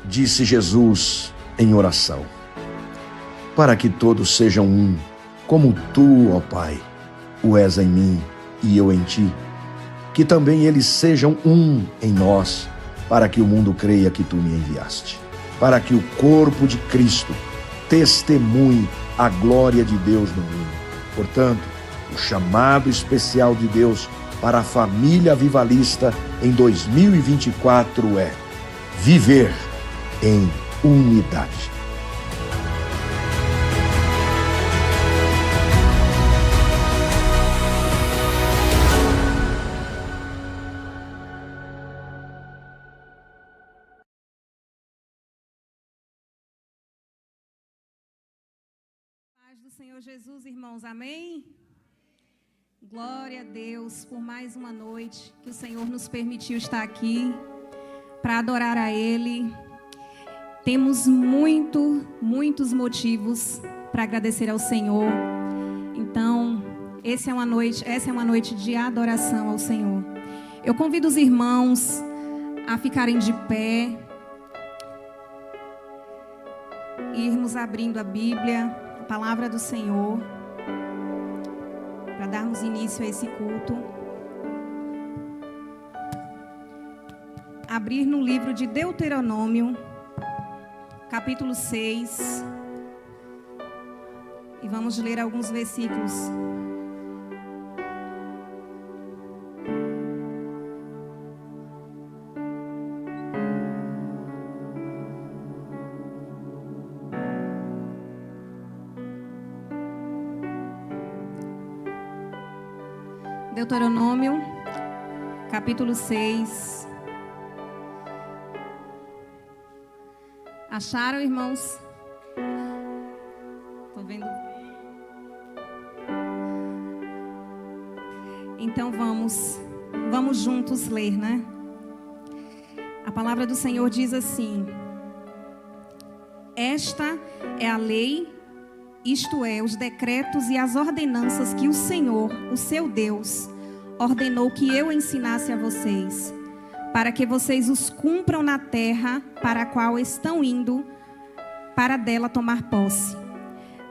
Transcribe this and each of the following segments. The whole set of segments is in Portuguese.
disse Jesus em oração: para que todos sejam um, como tu, ó Pai, o és em mim e eu em ti, que também eles sejam um em nós, para que o mundo creia que tu me enviaste, para que o corpo de Cristo testemunhe a glória de Deus no mundo. Portanto, o chamado especial de Deus para a família avivalista em 2024 é viver em unidade. Paz do Senhor Jesus, irmãos, amém? Glória a Deus por mais uma noite que o Senhor nos permitiu estar aqui para adorar a Ele. Temos muitos motivos para agradecer ao Senhor. Então, essa é uma noite de adoração ao Senhor. Eu convido os irmãos a ficarem de pé, irmos abrindo a Bíblia, a palavra do Senhor, para darmos início a esse culto. Abrir no livro de Deuteronômio, capítulo 6, e vamos ler alguns versículos. Deuteronômio, capítulo 6. Acharam, irmãos? Estou vendo. Então vamos juntos ler, né? A palavra do Senhor diz assim: esta é a lei, isto é, os decretos e as ordenanças que o Senhor, o seu Deus, ordenou que eu ensinasse a vocês, para que vocês os cumpram na terra para a qual estão indo, para dela tomar posse.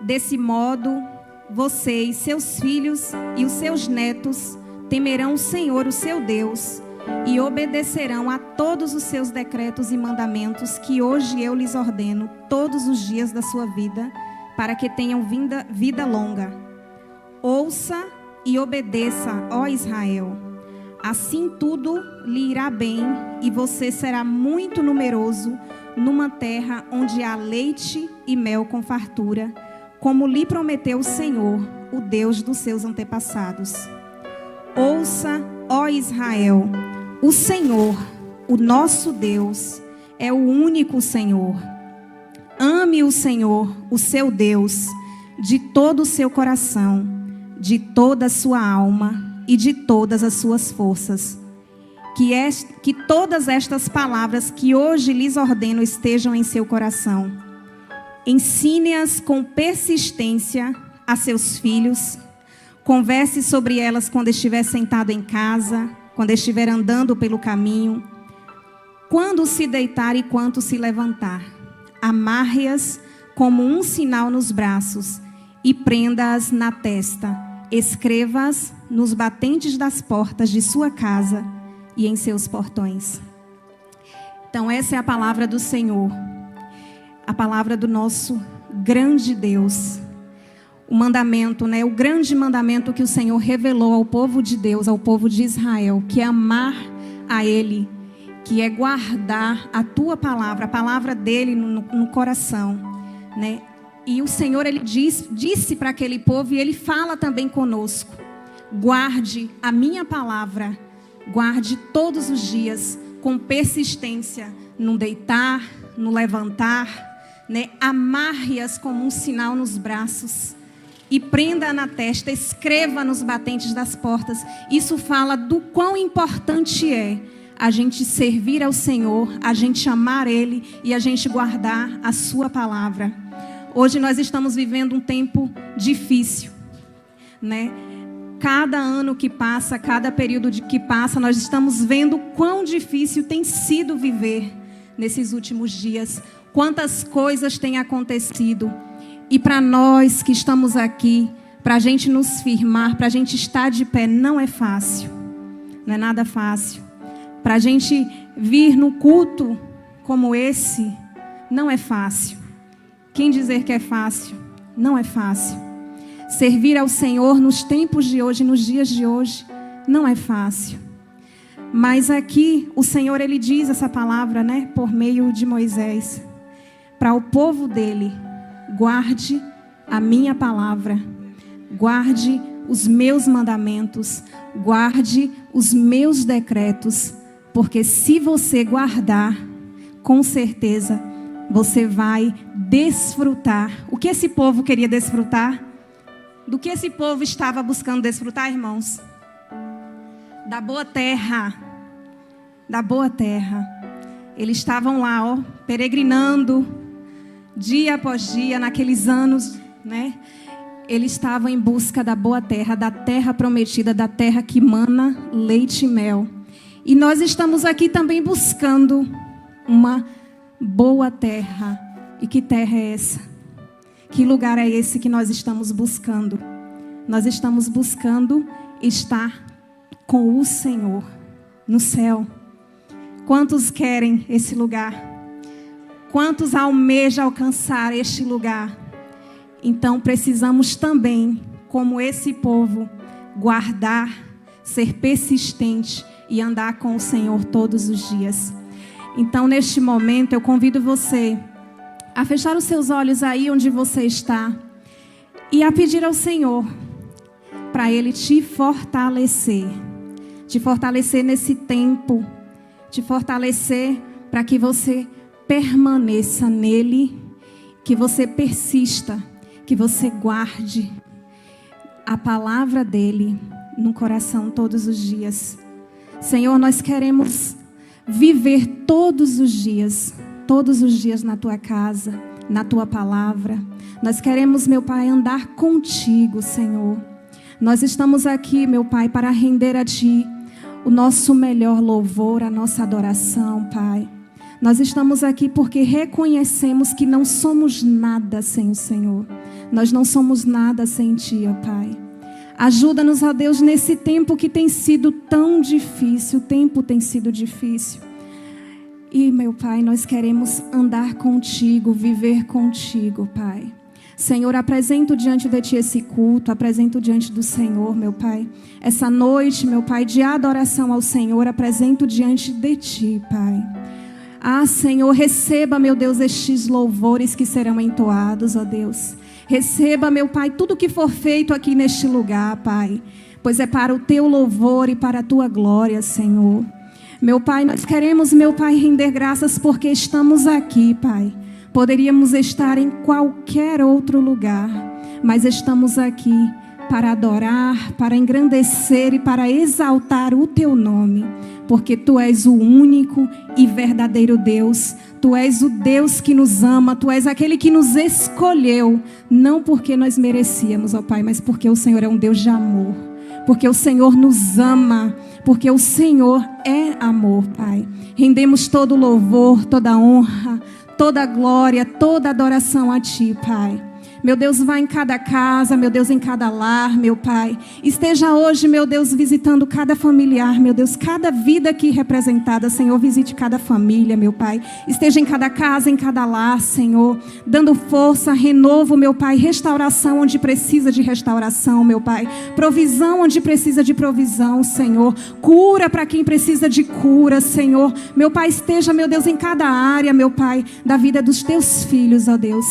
Desse modo, vocês, seus filhos e os seus netos temerão o Senhor, o seu Deus, e obedecerão a todos os seus decretos e mandamentos que hoje eu lhes ordeno todos os dias da sua vida, para que tenham vida longa. Ouça e obedeça, ó Israel. Assim tudo lhe irá bem e você será muito numeroso numa terra onde há leite e mel com fartura, como lhe prometeu o Senhor, o Deus dos seus antepassados. Ouça, ó Israel, o Senhor, o nosso Deus, é o único Senhor. Ame o Senhor, o seu Deus, de todo o seu coração, de toda a sua alma e de todas as suas forças. Que todas estas palavras que hoje lhes ordeno estejam em seu coração. Ensine-as com persistência a seus filhos. Converse sobre elas quando estiver sentado em casa, quando estiver andando pelo caminho, quando se deitar e quando se levantar. Amarre-as como um sinal nos braços e prenda-as na testa. Escreva-as nos batentes das portas de sua casa e em seus portões. Então essa é a palavra do Senhor, a palavra do nosso grande Deus. O mandamento, né? O grande mandamento que o Senhor revelou ao povo de Deus, ao povo de Israel, que é amar a Ele, que é guardar a tua palavra, a palavra dele no coração, né? E o Senhor, Ele disse para aquele povo, e Ele fala também conosco: guarde a minha palavra, guarde todos os dias, com persistência, no deitar, no levantar, né? Amarre-as como um sinal nos braços e prenda na testa, escreva nos batentes das portas. Isso fala do quão importante é a gente servir ao Senhor, a gente amar Ele e a gente guardar a sua palavra. Hoje nós estamos vivendo um tempo difícil, né? Cada ano que passa, cada período que passa, nós estamos vendo quão difícil tem sido viver nesses últimos dias. Quantas coisas têm acontecido. E para nós que estamos aqui, para a gente nos firmar, para a gente estar de pé, não é fácil. Não é nada fácil. Para a gente vir no culto como esse, não é fácil. Quem dizer que é fácil, não é fácil. Servir ao Senhor nos tempos de hoje, nos dias de hoje, não é fácil. Mas aqui o Senhor, Ele diz essa palavra, né, por meio de Moisés. Para o povo dele, guarde a minha palavra, guarde os meus mandamentos, guarde os meus decretos, porque se você guardar, com certeza você vai desfrutar. O que esse povo queria desfrutar? Do que esse povo estava buscando desfrutar, irmãos? Da boa terra. Da boa terra. Eles estavam lá, ó, peregrinando, dia após dia, naqueles anos, né? Eles estavam em busca da boa terra, da terra prometida, da terra que mana leite e mel. E nós estamos aqui também buscando uma boa terra. E que terra é essa? Que lugar é esse que nós estamos buscando? Nós estamos buscando estar com o Senhor no céu. Quantos querem esse lugar? Quantos almejam alcançar este lugar? Então precisamos também, como esse povo, guardar, ser persistente e andar com o Senhor todos os dias. Então, neste momento, eu convido você a fechar os seus olhos aí onde você está e a pedir ao Senhor para Ele te fortalecer nesse tempo, te fortalecer para que você permaneça nele, que você persista, que você guarde a palavra dele no coração todos os dias. Senhor, nós queremos viver todos os dias na tua casa, na tua palavra. Nós queremos, meu Pai, andar contigo, Senhor. Nós estamos aqui, meu Pai, para render a ti o nosso melhor louvor, a nossa adoração, Pai. Nós estamos aqui porque reconhecemos que não somos nada sem o Senhor. Nós não somos nada sem ti, ó Pai. Ajuda-nos, ó Deus, nesse tempo que tem sido tão difícil. O tempo tem sido difícil. E, meu Pai, nós queremos andar contigo, viver contigo, Pai. Senhor, apresento diante de ti esse culto, apresento diante do Senhor, meu Pai. Essa noite, meu Pai, de adoração ao Senhor, apresento diante de ti, Pai. Ah, Senhor, receba, meu Deus, estes louvores que serão entoados, ó Deus. Receba, meu Pai, tudo que for feito aqui neste lugar, Pai. Pois é para o teu louvor e para a tua glória, Senhor. Meu Pai, nós queremos, meu Pai, render graças porque estamos aqui, Pai. Poderíamos estar em qualquer outro lugar, mas estamos aqui para adorar, para engrandecer e para exaltar o teu nome, porque tu és o único e verdadeiro Deus. Tu és o Deus que nos ama, tu és aquele que nos escolheu, não porque nós merecíamos, ó Pai, mas porque o Senhor é um Deus de amor, porque o Senhor nos ama, porque o Senhor é amor, Pai. Rendemos todo louvor, toda honra, toda glória, toda adoração a ti, Pai. Meu Deus, vá em cada casa, meu Deus, em cada lar, meu Pai. Esteja hoje, meu Deus, visitando cada familiar, meu Deus, cada vida aqui representada, Senhor, visite cada família, meu Pai. Esteja em cada casa, em cada lar, Senhor, dando força, renovo, meu Pai, restauração onde precisa de restauração, meu Pai. Provisão onde precisa de provisão, Senhor. Cura para quem precisa de cura, Senhor. Meu Pai, esteja, meu Deus, em cada área, meu Pai, da vida dos teus filhos, ó Deus.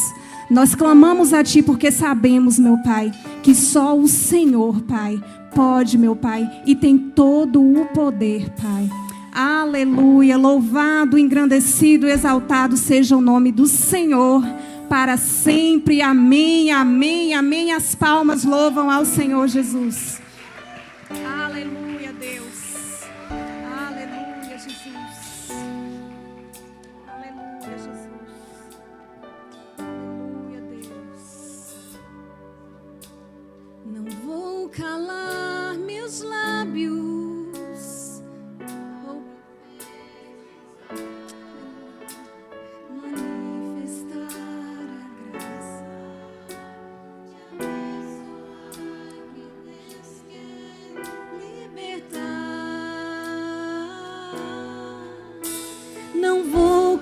Nós clamamos a ti porque sabemos, meu Pai, que só o Senhor, Pai, pode, meu Pai, e tem todo o poder, Pai. Aleluia, louvado, engrandecido, exaltado seja o nome do Senhor para sempre. Amém, amém, amém. As palmas louvam ao Senhor Jesus. Aleluia, Deus. Aleluia, Jesus. Aleluia, Jesus. Não vou calar meus lábios.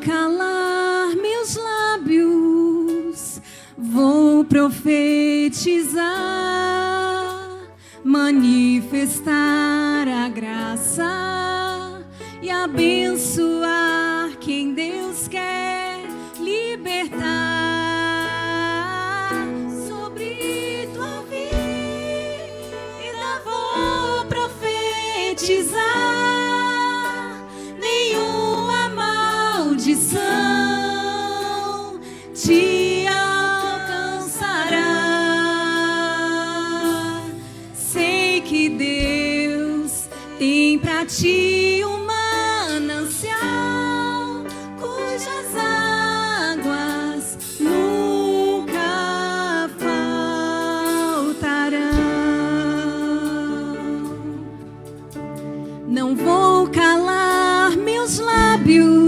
calar meus lábios, vou profetizar, manifestar a graça e abençoar quem Deus quer libertar. Sobre tua vida vou profetizar, nenhuma maldição te alcançará. Sei que Deus tem pra ti um manancial cujas águas nunca faltarão. Não vou calar meus lábios,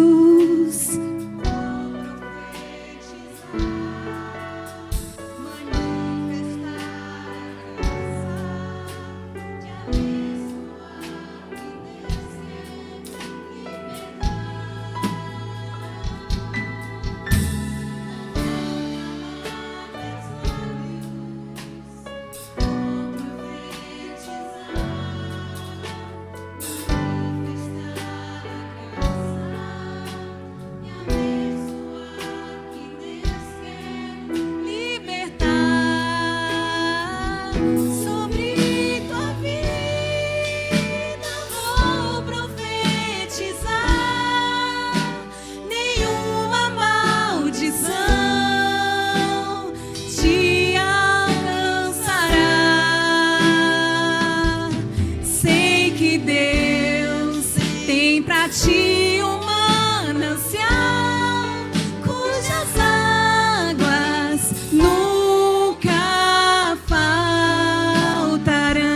ti um manancial cujas águas nunca faltarão.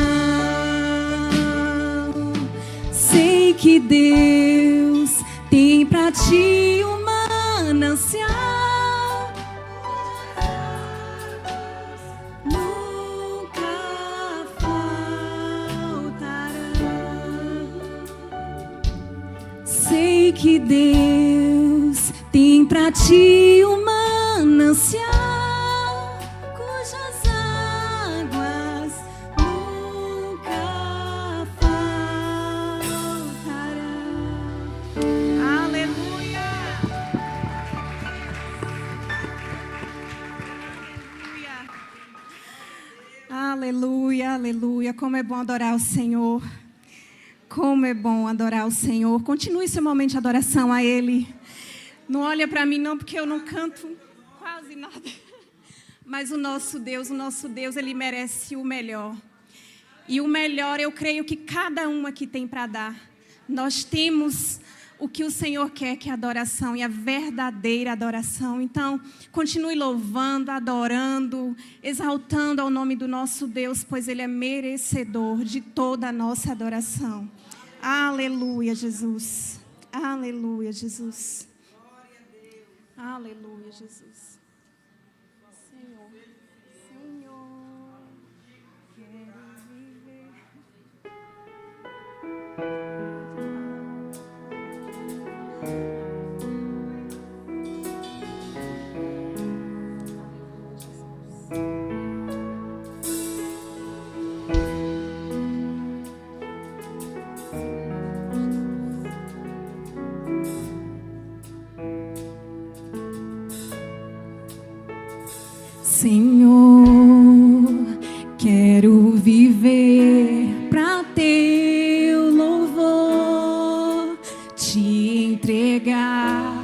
Sei que Deus tem pra ti um manancial nunca faltarão. Sei que Deus tem pra ti um manancial cujas águas nunca faltarão. Aleluia! Aleluia, aleluia. Como é bom adorar o Senhor. Como é bom adorar o Senhor. Continue esse momento de adoração a Ele. Não olha para mim não, porque eu não canto quase nada. Mas o nosso Deus, Ele merece o melhor. E o melhor, eu creio que cada um aqui tem para dar. Nós temos o que o Senhor quer, que é a adoração, e a verdadeira adoração. Então, continue louvando, adorando, exaltando ao nome do nosso Deus, pois Ele é merecedor de toda a nossa adoração. Aleluia, Jesus. Aleluia, Jesus. Aleluia, Jesus. Senhor, Senhor, quero viver. Senhor, quero viver pra teu louvor, te entregar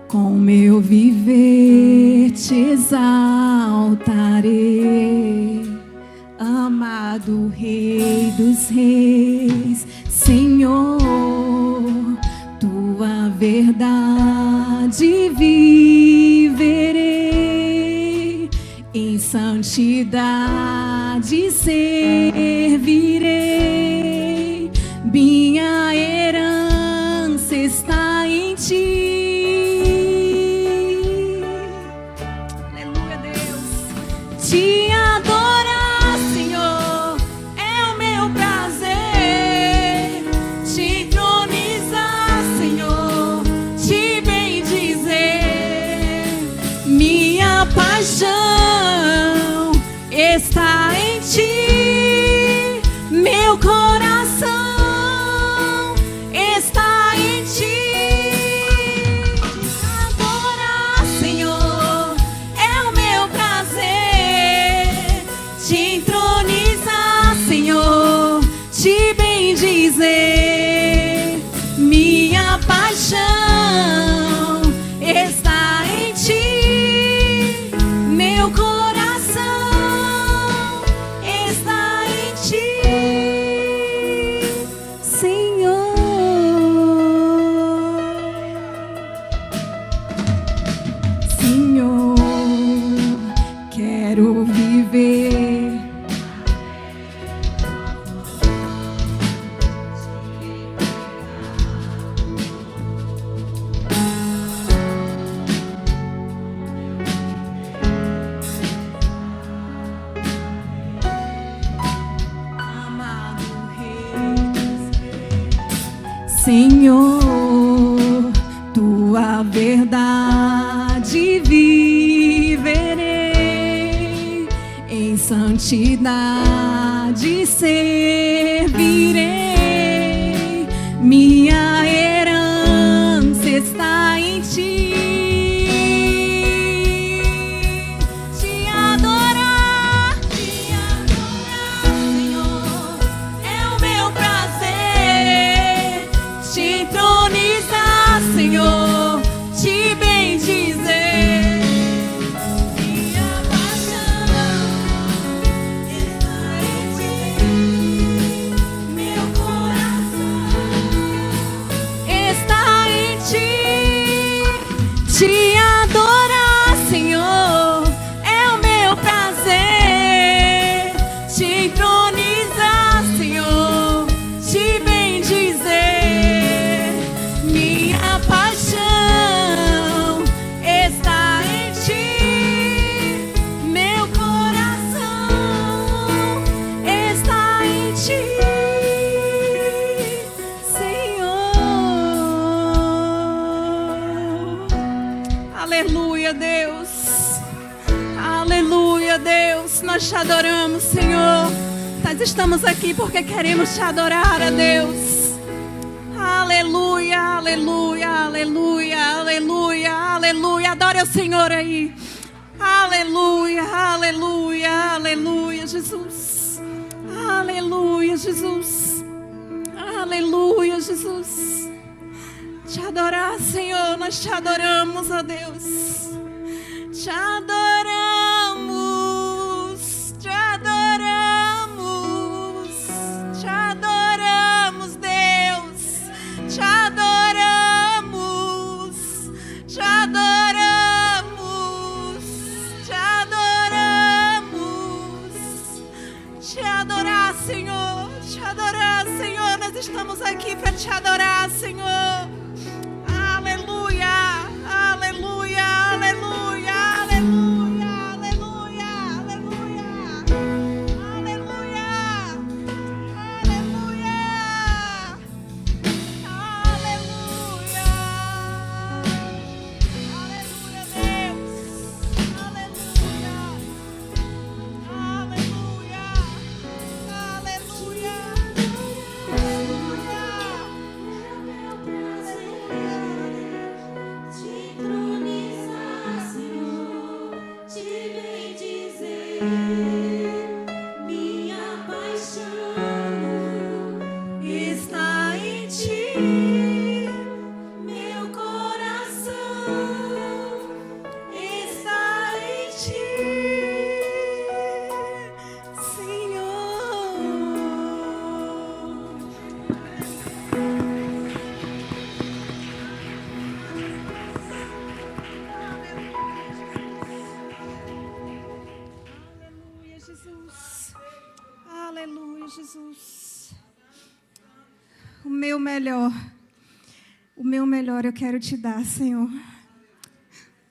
com meu viver, te exaltarei, amado Rei dos Reis, Senhor, tua verdade viverei, em santidade servirei, minha herança está em ti. Aleluia, Deus. Te adorar, Senhor, é o meu prazer. Te Senhor, tua verdade viverei, em santidade servirei, minha herança está em ti. Te adorar, Senhor, é o meu prazer, te entronizar, Senhor, te bendizer. Minha paixão está em ti, meu coração está em ti. Te adorar, Senhor, é o meu prazer, te entronizar, Senhor, te bendizer. Minha paixão está em ti, meu coração está em ti, Senhor. Aleluia, Deus. Aleluia, Deus. Nós te adoramos, Senhor. Nós estamos aqui porque queremos te adorar, a Deus. Aleluia, aleluia, aleluia, aleluia, aleluia. Adore o Senhor aí. Aleluia, aleluia, aleluia, Jesus. Aleluia, Jesus. Aleluia, Jesus. Te adorar, Senhor, nós te adoramos, ó Deus. Te adoramos, te adoramos, te adoramos, Deus. Te adoramos, te adoramos, te adoramos. Te adorar, Senhor, te adorar, Senhor. Nós estamos aqui para te adorar, Senhor. Aleluia, aleluia, aleluia, aleluia, aleluia, aleluia, aleluia, aleluia, aleluia, aleluia, Deus, aleluia, aleluia, aleluia, te entronizar, Senhor, te bendizer. Minha paixão está em ti, meu coração está em ti, Senhor. Aleluia, Jesus. Aleluia, Jesus. O meu melhor eu quero te dar, Senhor.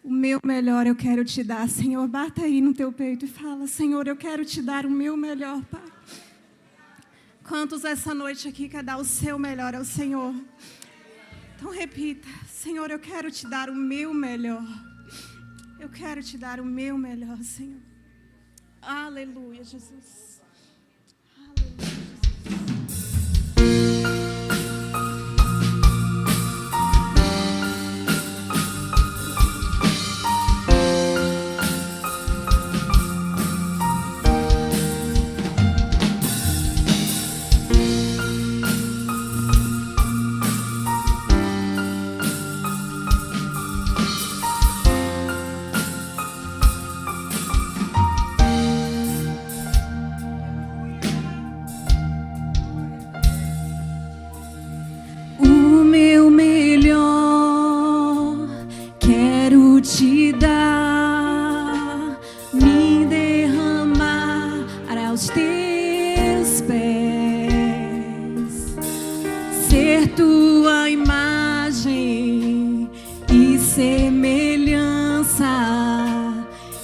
O meu melhor eu quero te dar, Senhor. Bata aí no teu peito e fala: Senhor, eu quero te dar o meu melhor, Pai. Quantos essa noite aqui quer dar o seu melhor ao Senhor? Então repita: Senhor, eu quero te dar o meu melhor. Eu quero te dar o meu melhor, Senhor. Aleluia, Jesus. Aleluia, Jesus. O meu melhor quero te dar, me derramar aos teus pés, ser tua imagem e semelhança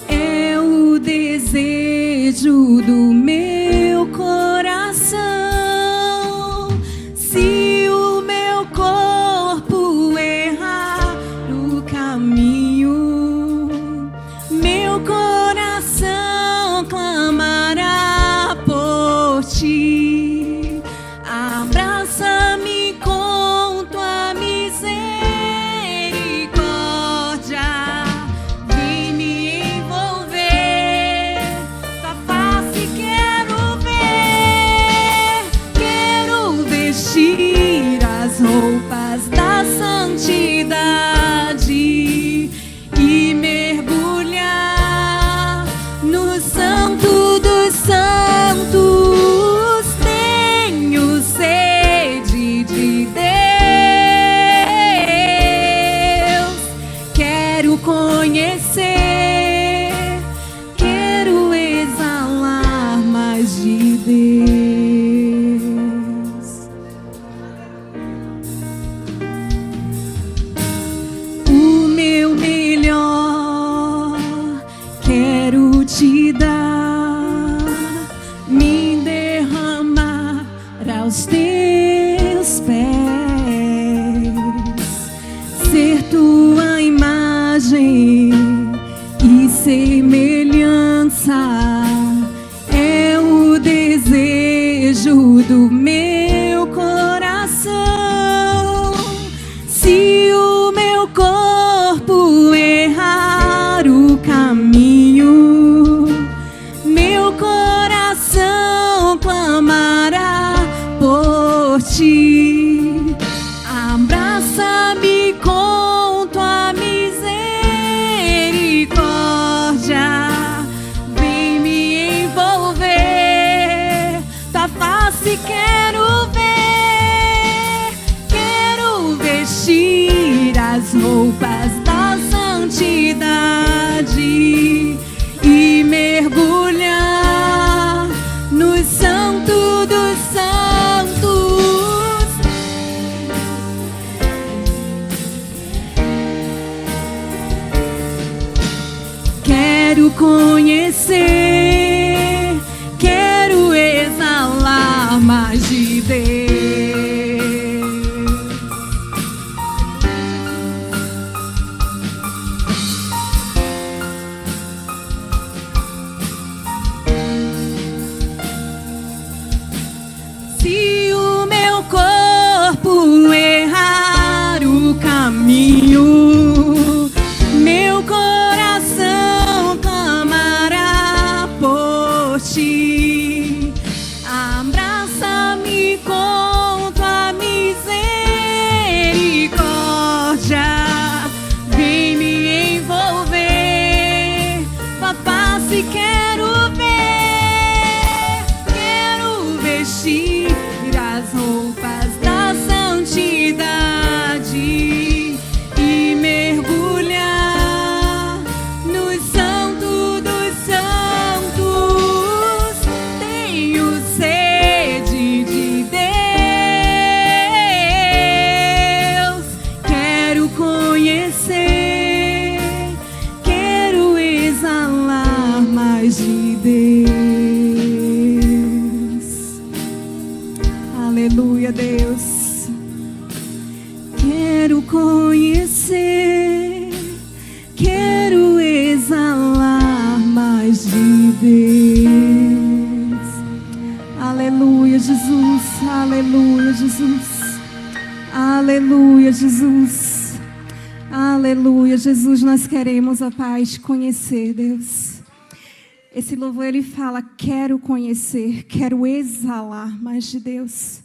é o desejo do meu coração. Se o meu coração roupas da santidade e mergulhar no Santo dos Santos. Tenho sede de Deus, quero conhecer, quero exalar mais de Deus. O meu melhor quero te dar, me derramar aos teus pés, ser tua imagem e semelhança é o desejo do meu coração. Se o meu corpo errar o caminho, meu coração clamará por ti. Abraça-me com tua misericórdia, vem me envolver, tua face quero ver, quero vestir as roupas da santidade e mergulhar no Santo dos Santos. Quero conhecer, quero exalar mais de Deus. Se o meu corpo errar o caminho, meu coração clamará por ti. Abraça-me com tua misericórdia, vem me envolver, tua face quero ver, quero vestir as roupas da santidade e mergulhar no Santo dos Santos. Tenho sede de Deus, quero conhecer, quero exalar mais de Deus. Aleluia, Deus. Quero conhecer, quero exalar mais de Deus. Aleluia, Jesus. Aleluia, Jesus. Aleluia, Jesus. Aleluia, Jesus. Nós queremos, ó Pai, te conhecer, Deus. Esse louvor, ele fala: quero conhecer, quero exalar mais de Deus.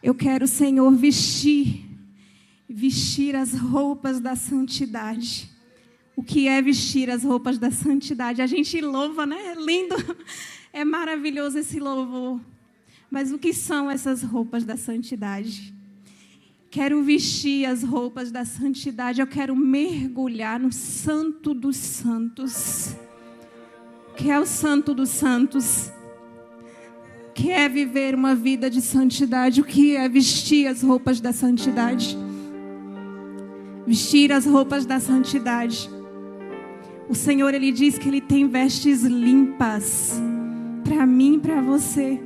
Eu quero, Senhor, vestir as roupas da santidade. O que é vestir as roupas da santidade? A gente louva, né? É lindo, é maravilhoso esse louvor. Mas o que são essas roupas da santidade? Quero vestir as roupas da santidade. Eu quero mergulhar no Santo dos Santos. O que é o Santo dos Santos? O que é viver uma vida de santidade? O que é vestir as roupas da santidade? Vestir as roupas da santidade. O Senhor, Ele diz que Ele tem vestes limpas para mim e para você.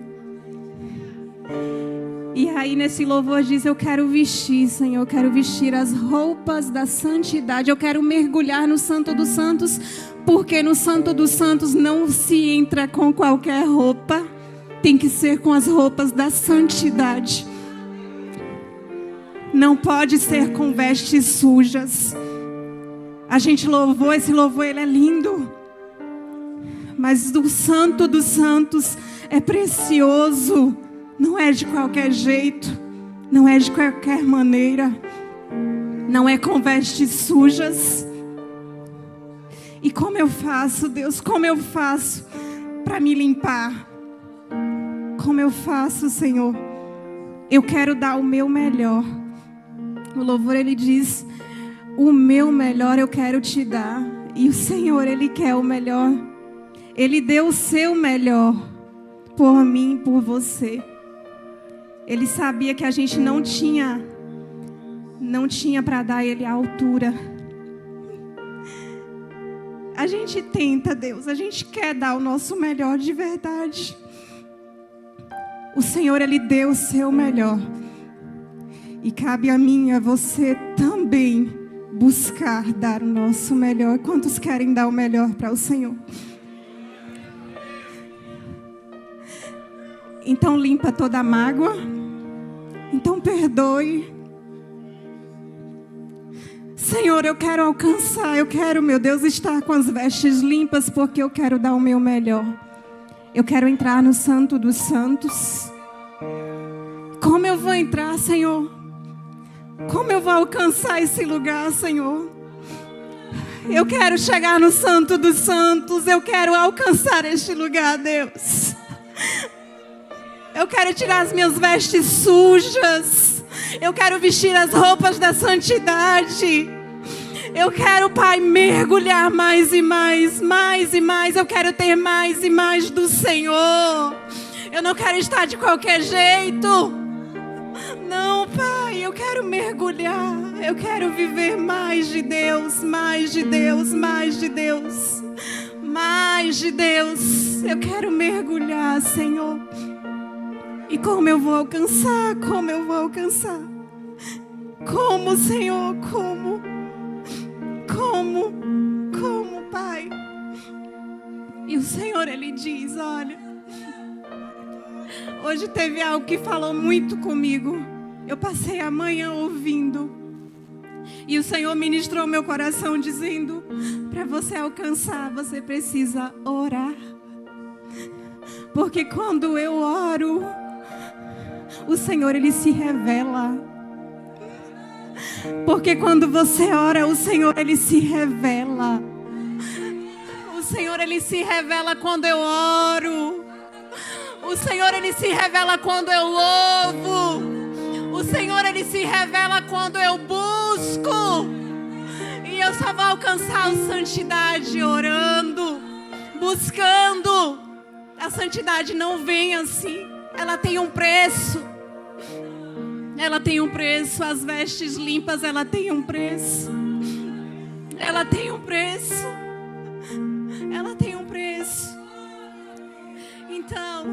E aí nesse louvor diz: eu quero vestir, Senhor, eu quero vestir as roupas da santidade. Eu quero mergulhar no Santo dos Santos, porque no Santo dos Santos não se entra com qualquer roupa. Tem que ser com as roupas da santidade. Não pode ser com vestes sujas. A gente louvou, esse louvor, ele é lindo. Mas o Santo dos Santos é precioso. Não é de qualquer jeito. não é de qualquer maneira, não é com vestes sujas. E como eu faço, Deus, como eu faço para me limpar? Como eu faço, Senhor? Eu quero dar o meu melhor. O louvor, ele diz: o meu melhor eu quero te dar. E o Senhor, ele quer o melhor. Ele deu o seu melhor por mim, por você. Ele sabia que a gente não tinha para dar ele a altura. A gente tenta, Deus, a gente quer dar o nosso melhor de verdade. O Senhor, ele deu o seu melhor. E cabe a mim e a você também buscar dar o nosso melhor. Quantos querem dar o melhor para o Senhor? Então limpa toda a mágoa. Então perdoe. Senhor, eu quero alcançar, eu quero, meu Deus, estar com as vestes limpas, porque eu quero dar o meu melhor. Eu quero entrar no Santo dos Santos. Como eu vou entrar, Senhor? Como eu vou alcançar esse lugar, Senhor? Eu quero chegar no Santo dos Santos, eu quero alcançar este lugar, Deus. Eu quero tirar as minhas vestes sujas. Eu quero vestir as roupas da santidade. Eu quero, Pai, mergulhar mais e mais, mais e mais. Eu quero ter mais e mais do Senhor. Eu não quero estar de qualquer jeito. Não, Pai, eu quero mergulhar. Eu quero viver mais de Deus, mais de Deus, mais de Deus, mais de Deus. Eu quero mergulhar, Senhor. E como eu vou alcançar? Como eu vou alcançar? Como, Senhor? Como, Pai? E o Senhor, ele diz: olha, hoje teve algo que falou muito comigo. Eu passei a manhã ouvindo. E o Senhor ministrou meu coração dizendo: para você alcançar, você precisa orar. Porque quando eu oro, o Senhor, ele se revela. Porque quando você ora, o Senhor, ele se revela. O Senhor, ele se revela quando eu oro. O Senhor, ele se revela quando eu louvo. O Senhor, ele se revela quando eu busco. E eu só vou alcançar a santidade orando, buscando. A santidade não vem assim. Ela tem um preço. Ela tem um preço. As vestes limpas, ela tem um preço. Ela tem um preço. Ela tem um preço. Então,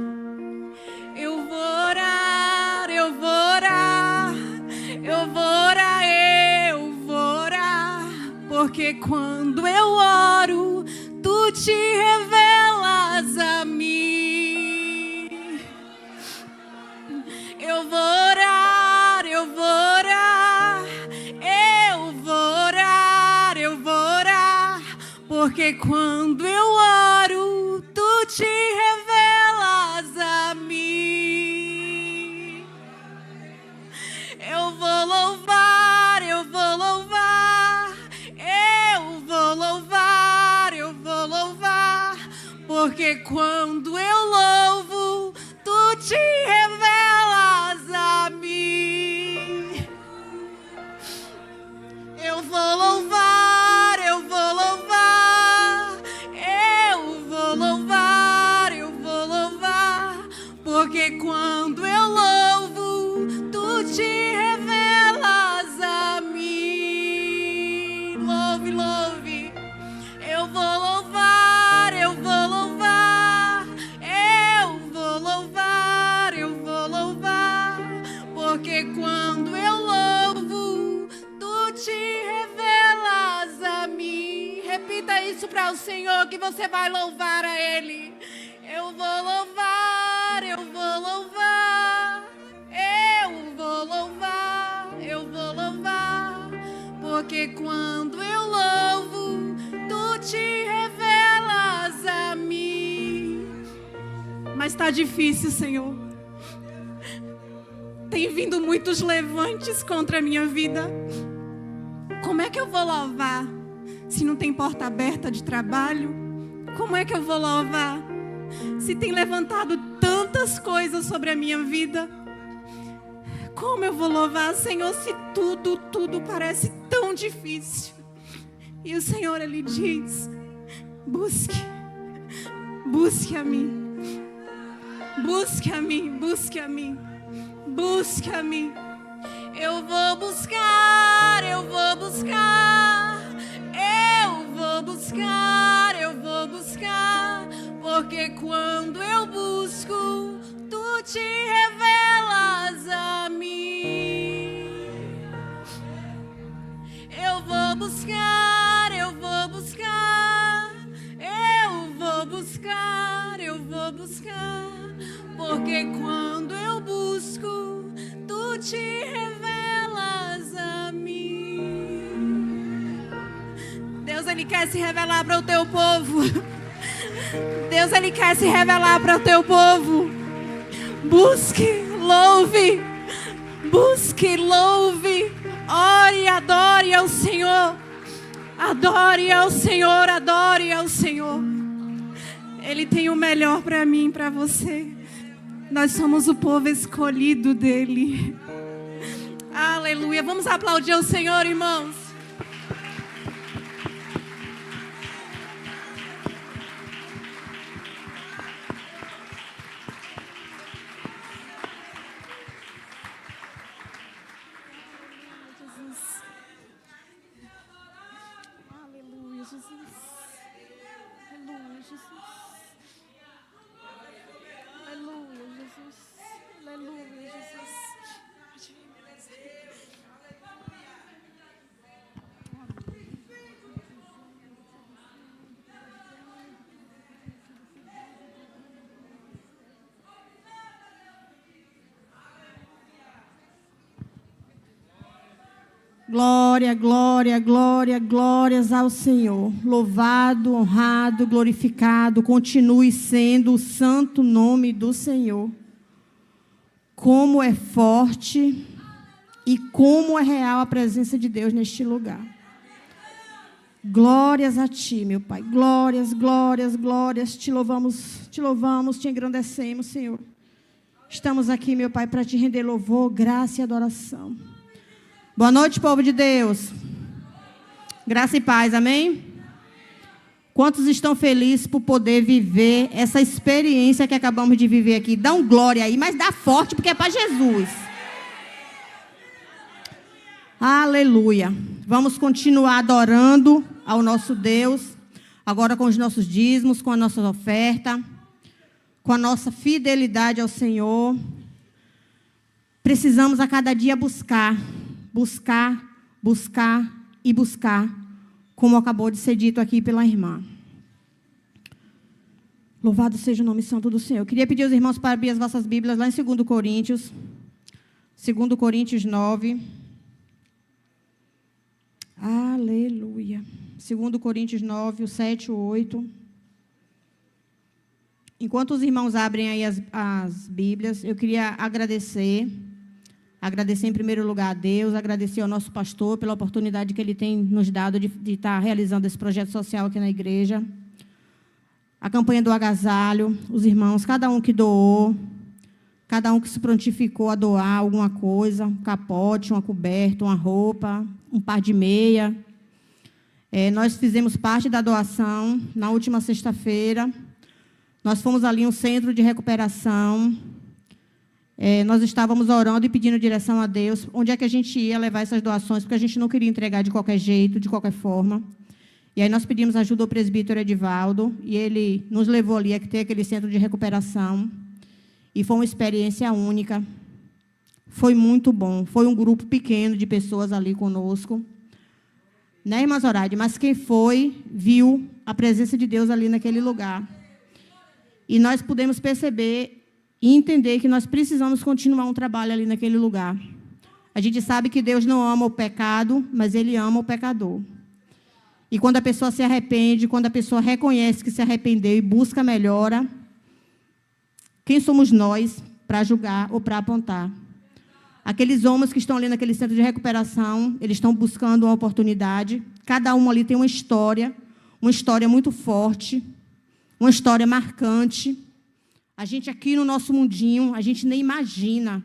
eu vou orar, eu vou orar, eu vou orar, eu vou orar. Porque quando eu oro, tu te revelas a mim. Eu vou orar, eu vou orar, eu vou orar, eu vou orar. Porque quando eu oro, tu te revelas a mim. Eu vou louvar, eu vou louvar, eu vou louvar, eu vou louvar. Porque quando eu louvo, tu te revelas a mim. Eu vou louvar, eu vou louvar, eu vou louvar, eu vou louvar. Porque quando eu louvo, tu te revelas a mim. Louve, louve. Eu vou louvar, eu vou louvar, eu vou louvar, eu vou louvar. Porque quando eu louvo, tu te revelas a mim. Repita isso para o Senhor, que você vai louvar a Ele. Eu vou louvar, eu vou louvar, eu vou louvar, eu vou louvar. Porque quando eu louvo, tu te revelas a mim. Mas está difícil, Senhor. Tem vindo muitos levantes contra a minha vida. Como é que eu vou louvar se não tem porta aberta de trabalho? Como é que eu vou louvar se tem levantado tantas coisas sobre a minha vida? Como eu vou louvar, Senhor, se tudo parece tão difícil? E o Senhor, Ele diz: busque a mim. Busque a mim, busque a mim, busque a mim. Eu vou buscar, eu vou buscar, eu vou buscar, eu vou buscar, porque quando eu busco, tu te revelas a mim. Eu vou buscar, eu vou buscar, eu vou buscar, eu vou buscar, porque quando eu busco, tu te revelas a mim. Deus, Ele quer se revelar para o teu povo. Deus, Ele quer se revelar para o teu povo. Busque, louve. Busque, louve. Ore e adore ao Senhor. Adore ao Senhor, adore ao Senhor. Ele tem o melhor para mim e para você. Nós somos o povo escolhido dEle. Aleluia. Vamos aplaudir ao Senhor, irmãos. Jesus. Aleluia, Jesus. Aleluia, Jesus. Aleluia, Jesus. Aleluia, Jesus. Glória, glória, glória, glórias ao Senhor. Louvado, honrado, glorificado, continue sendo o santo nome do Senhor. Como é forte e como é real a presença de Deus neste lugar. Glórias a Ti, meu Pai. Glórias, glórias, glórias. Te louvamos, te engrandecemos, Senhor. Estamos aqui, meu Pai, para Te render louvor, graça e adoração. Boa noite, povo de Deus. Graça e paz, amém? Quantos estão felizes por poder viver essa experiência que acabamos de viver aqui? Dá um glória aí, mas dá forte, porque é para Jesus. Aleluia. Vamos continuar adorando ao nosso Deus, agora com os nossos dízimos, com a nossa oferta, com a nossa fidelidade ao Senhor. Precisamos a cada dia buscar, e buscar, como acabou de ser dito aqui pela irmã. Louvado seja o nome santo do Senhor. Eu queria pedir aos irmãos para abrir as vossas Bíblias lá em 2 Coríntios 9. Aleluia. 2 Coríntios 9, o 7, o 8. Enquanto os irmãos abrem aí as Bíblias, eu queria agradecer em primeiro lugar a Deus, agradecer ao nosso pastor pela oportunidade que ele tem nos dado de estar realizando esse projeto social aqui na igreja. A campanha do agasalho, os irmãos, cada um que doou, cada um que se prontificou a doar alguma coisa, um capote, uma coberta, uma roupa, um par de meia. Nós fizemos parte da doação na última sexta-feira. Nós fomos ali em um centro de recuperação. Nós estávamos orando e pedindo direção a Deus, onde é que a gente ia levar essas doações, porque a gente não queria entregar de qualquer jeito, de qualquer forma. E aí nós pedimos ajuda ao presbítero Edivaldo, e ele nos levou ali a ter aquele centro de recuperação. E foi uma experiência única. Foi muito bom. Foi um grupo pequeno de pessoas ali conosco. Né, irmã Zoraide? Mas quem foi, viu a presença de Deus ali naquele lugar. E nós pudemos perceber e entender que nós precisamos continuar um trabalho ali naquele lugar. A gente sabe que Deus não ama o pecado, mas Ele ama o pecador. E quando a pessoa se arrepende, quando a pessoa reconhece que se arrependeu e busca melhora, quem somos nós para julgar ou para apontar? Aqueles homens que estão ali naquele centro de recuperação, eles estão buscando uma oportunidade. Cada um ali tem uma história muito forte, uma história marcante. A gente aqui no nosso mundinho, a gente nem imagina.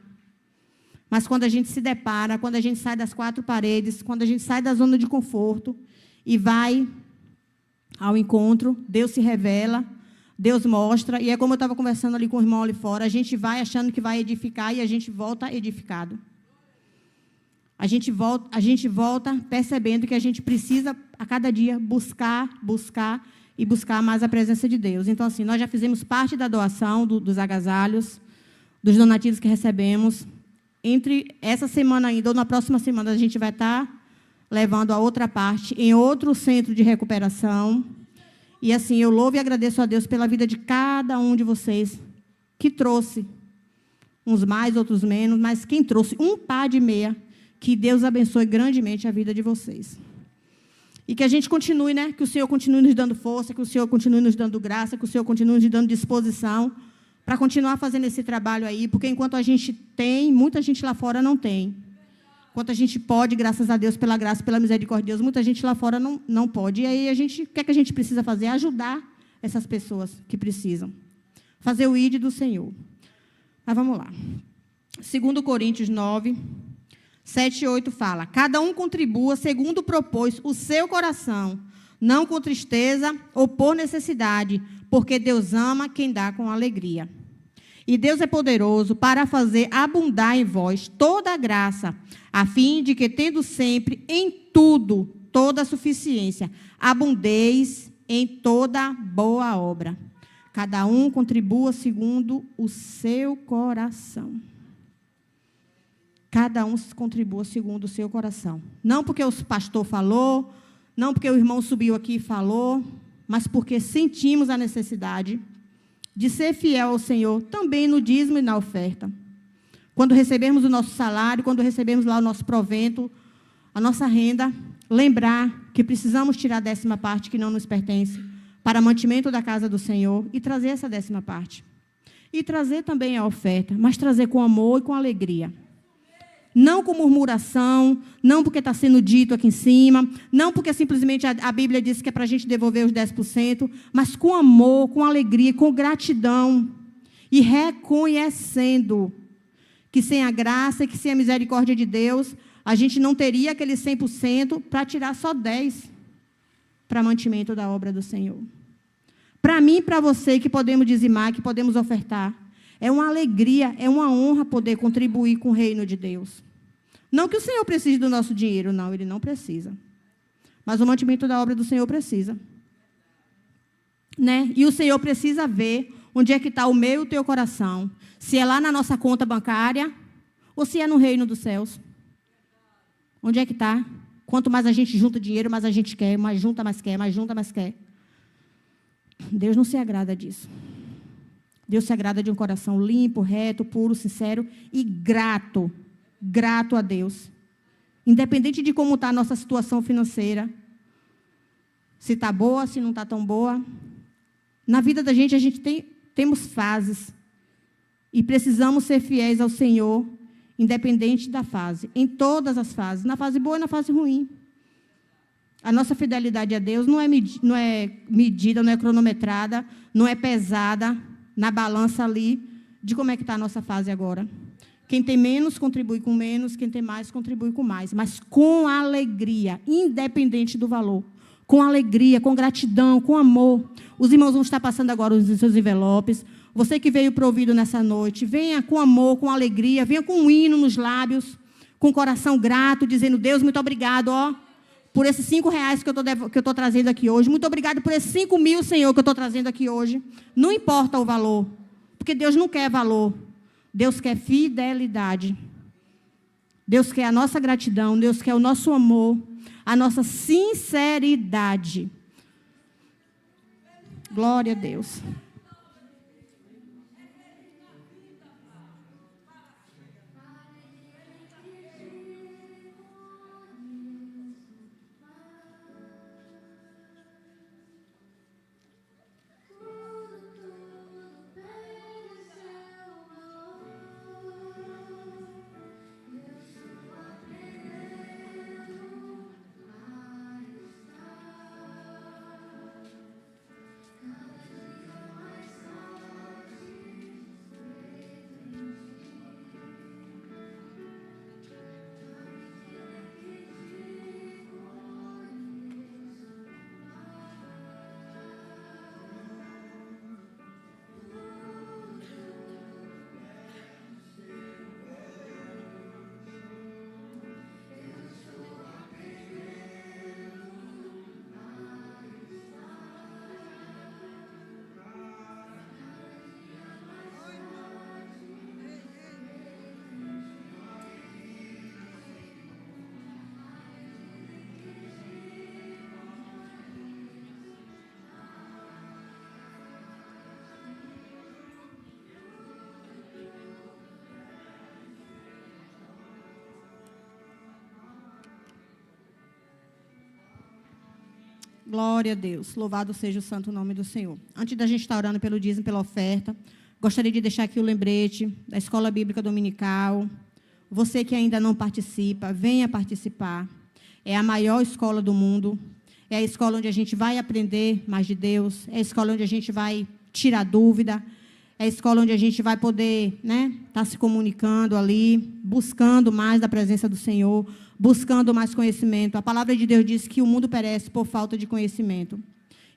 Mas quando a gente se depara, quando a gente sai das quatro paredes, quando a gente sai da zona de conforto e vai ao encontro, Deus se revela, Deus mostra, e é como eu estava conversando ali com o irmão ali fora, a gente vai achando que vai edificar e a gente volta edificado. A gente volta percebendo que a gente precisa, a cada dia, buscar mais a presença de Deus. Então, assim, nós já fizemos parte da doação dos agasalhos, dos donativos que recebemos. Entre essa semana ainda, ou na próxima semana, a gente vai estar levando a outra parte em outro centro de recuperação. E assim, eu louvo e agradeço a Deus pela vida de cada um de vocês que trouxe, uns mais, outros menos, mas quem trouxe um par de meia, que Deus abençoe grandemente a vida de vocês. E que a gente continue, né? Que o Senhor continue nos dando força, que o Senhor continue nos dando graça, que o Senhor continue nos dando disposição para continuar fazendo esse trabalho aí, porque enquanto a gente tem, muita gente lá fora não tem. Enquanto a gente pode, graças a Deus, pela graça, pela misericórdia de Deus, muita gente lá fora não pode. E aí, o que é que a gente precisa fazer? Ajudar essas pessoas que precisam. Fazer o ID do Senhor. Mas vamos lá. 2 Coríntios 9, 7 e 8 fala: cada um contribua segundo propôs o seu coração, não com tristeza ou por necessidade, porque Deus ama quem dá com alegria. E Deus é poderoso para fazer abundar em vós toda a graça, a fim de que, tendo sempre em tudo toda a suficiência, abundeis em toda boa obra. Cada um contribua segundo o seu coração. Cada um contribua segundo o seu coração. Não porque o pastor falou, não porque o irmão subiu aqui e falou, mas porque sentimos a necessidade de ser fiel ao Senhor, também no dízimo e na oferta. Quando recebermos o nosso salário, quando recebermos lá o nosso provento, a nossa renda, lembrar que precisamos tirar a 10ª parte que não nos pertence para mantimento da casa do Senhor e trazer essa 10ª parte. E trazer também a oferta, mas trazer com amor e com alegria. Não com murmuração, não porque está sendo dito aqui em cima, não porque simplesmente a Bíblia diz que é para a gente devolver os 10%, mas com amor, com alegria, com gratidão e reconhecendo que sem a graça e que sem a misericórdia de Deus, a gente não teria aquele 100% para tirar só 10% para mantimento da obra do Senhor. Para mim e para você que podemos dizimar, que podemos ofertar, é uma alegria, é uma honra poder contribuir com o reino de Deus. Não que o Senhor precise do nosso dinheiro, não, Ele não precisa. Mas o mantimento da obra do Senhor precisa. Né? E o Senhor precisa ver onde é que está o meu e o teu coração. Se é lá na nossa conta bancária, ou se é no reino dos céus. Onde é que está? Quanto mais a gente junta dinheiro, mais a gente quer, mais junta, mais quer, mais junta, mais quer. Deus não se agrada disso. Deus se agrada de um coração limpo, reto, puro, sincero e grato. Grato a Deus. Independente de como está a nossa situação financeira. Se está boa, se não está tão boa. Na vida da gente, temos fases. E precisamos ser fiéis ao Senhor, independente da fase. Em todas as fases. Na fase boa e na fase ruim. A nossa fidelidade a Deus não é medida, não é cronometrada, não é pesada na balança ali de como é que está a nossa fase agora. Quem tem menos, contribui com menos. Quem tem mais, contribui com mais. Mas com alegria, independente do valor. Com alegria, com gratidão, com amor. Os irmãos vão estar passando agora os seus envelopes. Você que veio para o ouvido nessa noite, venha com amor, com alegria. Venha com um hino nos lábios, com o coração grato, dizendo: Deus, muito obrigado, ó, por esses R$5 que eu estou trazendo aqui hoje. Muito obrigado por esses 5.000, Senhor, que eu estou trazendo aqui hoje. Não importa o valor, porque Deus não quer valor. Deus quer fidelidade. Deus quer a nossa gratidão. Deus quer o nosso amor, a nossa sinceridade. Glória a Deus. Glória a Deus. Louvado seja o santo nome do Senhor. Antes da gente estar orando pelo dízimo, pela oferta, gostaria de deixar aqui o lembrete da Escola Bíblica Dominical. Você que ainda não participa, venha participar. É a maior escola do mundo. É a escola onde a gente vai aprender mais de Deus. É a escola onde a gente vai tirar dúvida. É a escola onde a gente vai poder, estar se comunicando ali, buscando mais da presença do Senhor, buscando mais conhecimento. A palavra de Deus diz que o mundo perece por falta de conhecimento.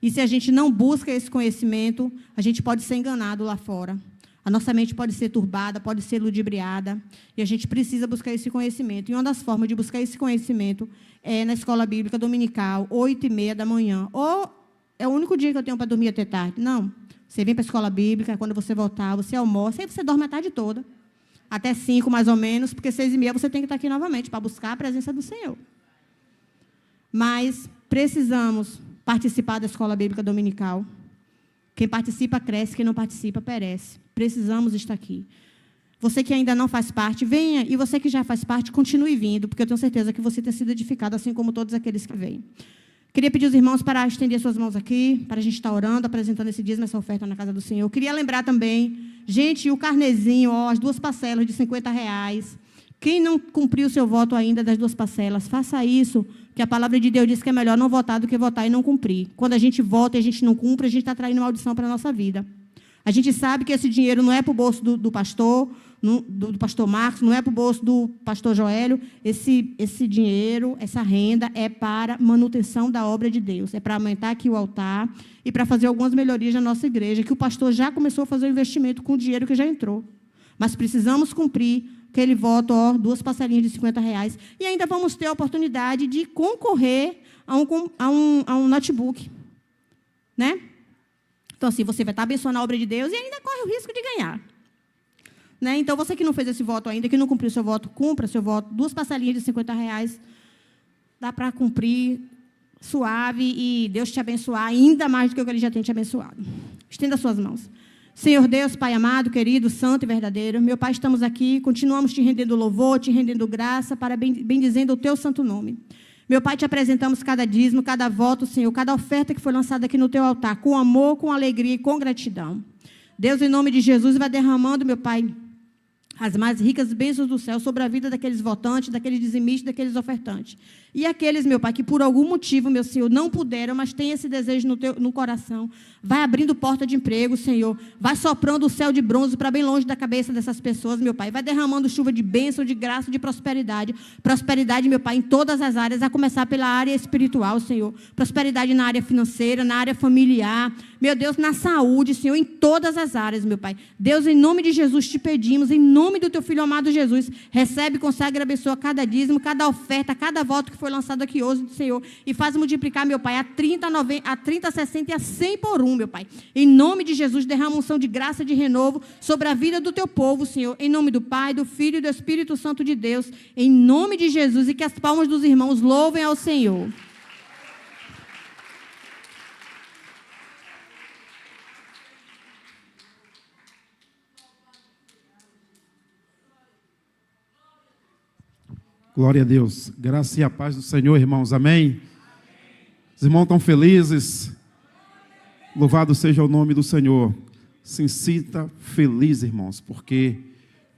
E se a gente não busca esse conhecimento, a gente pode ser enganado lá fora. A nossa mente pode ser turbada, pode ser ludibriada, e a gente precisa buscar esse conhecimento. E uma das formas de buscar esse conhecimento é na Escola Bíblica Dominical, 8h30 da manhã. Ou é o único dia que eu tenho para dormir até tarde? Não. Você vem para a escola bíblica, quando você voltar, você almoça, aí você dorme a tarde toda. Até 5, mais ou menos, porque 6h30 você tem que estar aqui novamente para buscar a presença do Senhor. Mas precisamos participar da escola bíblica dominical. Quem participa cresce, quem não participa perece. Precisamos estar aqui. Você que ainda não faz parte, venha. E você que já faz parte, continue vindo, porque eu tenho certeza que você tem sido edificado, assim como todos aqueles que vêm. Queria pedir aos irmãos para estender suas mãos aqui, para a gente estar orando, apresentando esse dízimo, essa oferta na casa do Senhor. Queria lembrar também, gente, o carnezinho, as 2 parcelas de R$50. Quem não cumpriu o seu voto ainda das 2 parcelas, faça isso, que a palavra de Deus diz que é melhor não votar do que votar e não cumprir. Quando a gente vota e a gente não cumpre, a gente está traindo maldição para a nossa vida. A gente sabe que esse dinheiro não é para o bolso do pastor, do pastor Marcos, não é para o bolso do pastor Joélio. Esse dinheiro, essa renda é para manutenção da obra de Deus. É para aumentar aqui o altar e para fazer algumas melhorias na nossa igreja, que o pastor já começou a fazer o investimento com o dinheiro que já entrou. Mas precisamos cumprir aquele voto, 2 parcelinhas de R$50. E ainda vamos ter a oportunidade de concorrer a um notebook. Né? Então, assim, você vai estar abençoando a obra de Deus e ainda corre o risco de ganhar. Né? Então, você que não fez esse voto ainda, que não cumpriu seu voto, cumpra seu voto. 2 parcelinhas de R$50. Dá para cumprir suave e Deus te abençoar ainda mais do que o que Ele já tem te abençoado. Estenda suas mãos. Senhor Deus, Pai amado, querido, santo e verdadeiro, meu Pai, estamos aqui, continuamos te rendendo louvor, te rendendo graça, para bendizendo o teu santo nome. Meu Pai, te apresentamos cada dízimo, cada voto, Senhor, cada oferta que foi lançada aqui no teu altar, com amor, com alegria e com gratidão. Deus, em nome de Jesus, vai derramando, meu Pai, as mais ricas bênçãos do céu sobre a vida daqueles votantes, daqueles dizimistas, daqueles ofertantes. E aqueles, meu Pai, que por algum motivo, meu Senhor, não puderam, mas têm esse desejo no coração, vai abrindo porta de emprego, Senhor, vai soprando o céu de bronze para bem longe da cabeça dessas pessoas, meu Pai, vai derramando chuva de bênção, de graça, de prosperidade, meu Pai, em todas as áreas, a começar pela área espiritual, Senhor, prosperidade na área financeira, na área familiar, meu Deus, na saúde, Senhor, em todas as áreas, meu Pai. Deus, em nome de Jesus, te pedimos, em nome do teu Filho amado Jesus, recebe, consagra e abençoa cada dízimo, cada oferta, cada voto que foi lançado aqui hoje, Senhor, e faz multiplicar, meu Pai, a 30, 90, a 30, 60 e a 100 por 1, meu Pai. Em nome de Jesus, derrama unção de graça, de renovo sobre a vida do teu povo, Senhor, em nome do Pai, do Filho e do Espírito Santo de Deus, em nome de Jesus, e que as palmas dos irmãos louvem ao Senhor. Glória a Deus. Graça e a paz do Senhor, irmãos. Amém? Os irmãos estão felizes? Louvado seja o nome do Senhor. Se sinta feliz, irmãos, porque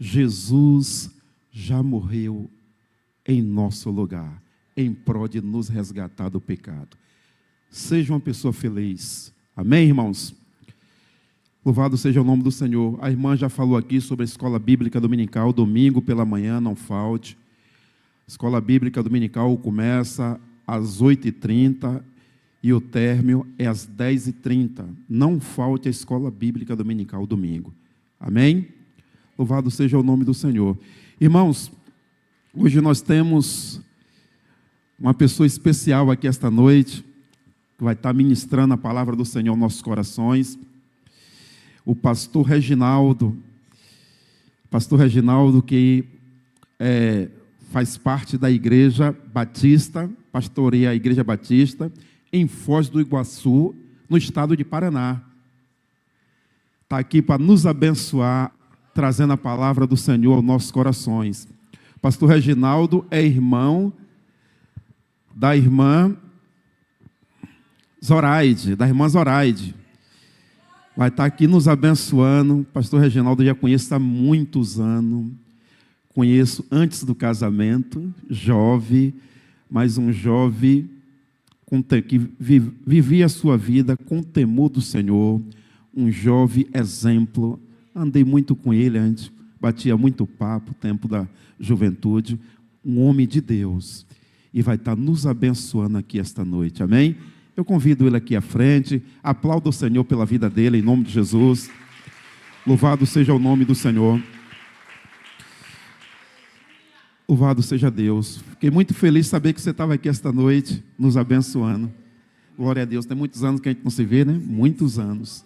Jesus já morreu em nosso lugar, em prol de nos resgatar do pecado. Seja uma pessoa feliz. Amém, irmãos? Louvado seja o nome do Senhor. A irmã já falou aqui sobre a escola bíblica dominical, domingo pela manhã, não falte. Escola Bíblica Dominical começa às 8h30 e o término é às 10h30. Não falte a Escola Bíblica Dominical domingo. Amém? Louvado seja o nome do Senhor. Irmãos, hoje nós temos uma pessoa especial aqui esta noite, que vai estar ministrando a palavra do Senhor aos nossos corações. O pastor Reginaldo. Pastor Reginaldo, que faz parte da Igreja Batista, pastoreia a Igreja Batista, em Foz do Iguaçu, no estado de Paraná. Está aqui para nos abençoar, trazendo a palavra do Senhor aos nossos corações. Pastor Reginaldo é irmão da irmã Zoraide, da irmã Zoraide. Vai estar aqui nos abençoando. Pastor Reginaldo eu já conheço há muitos anos. Conheço antes do casamento, jovem, mas um jovem que vivia a sua vida com temor do Senhor. Um jovem exemplo. Andei muito com ele antes, batia muito papo, tempo da juventude. Um homem de Deus. E vai estar nos abençoando aqui esta noite, amém? Eu convido ele aqui à frente. Aplauda o Senhor pela vida dele, em nome de Jesus. Louvado seja o nome do Senhor. Louvado seja Deus. Fiquei muito feliz de saber que você estava aqui esta noite, nos abençoando. Glória a Deus. Tem muitos anos que a gente não se vê, né? Muitos anos.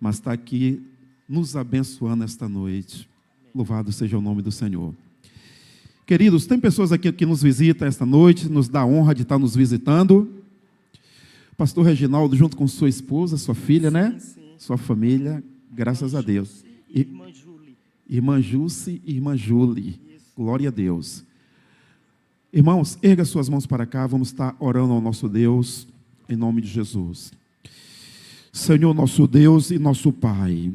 Mas está aqui nos abençoando esta noite. Louvado seja o nome do Senhor. Queridos, tem pessoas aqui que nos visitam esta noite, nos dá a honra de estar nos visitando. Pastor Reginaldo, junto com sua esposa, sua filha, né? Sim. Sua família, graças a Deus. Irmã Júlia. Irmã Jússi e irmã Júlia. Glória a Deus. Irmãos, erga suas mãos para cá, vamos estar orando ao nosso Deus, em nome de Jesus. Senhor, nosso Deus e nosso Pai,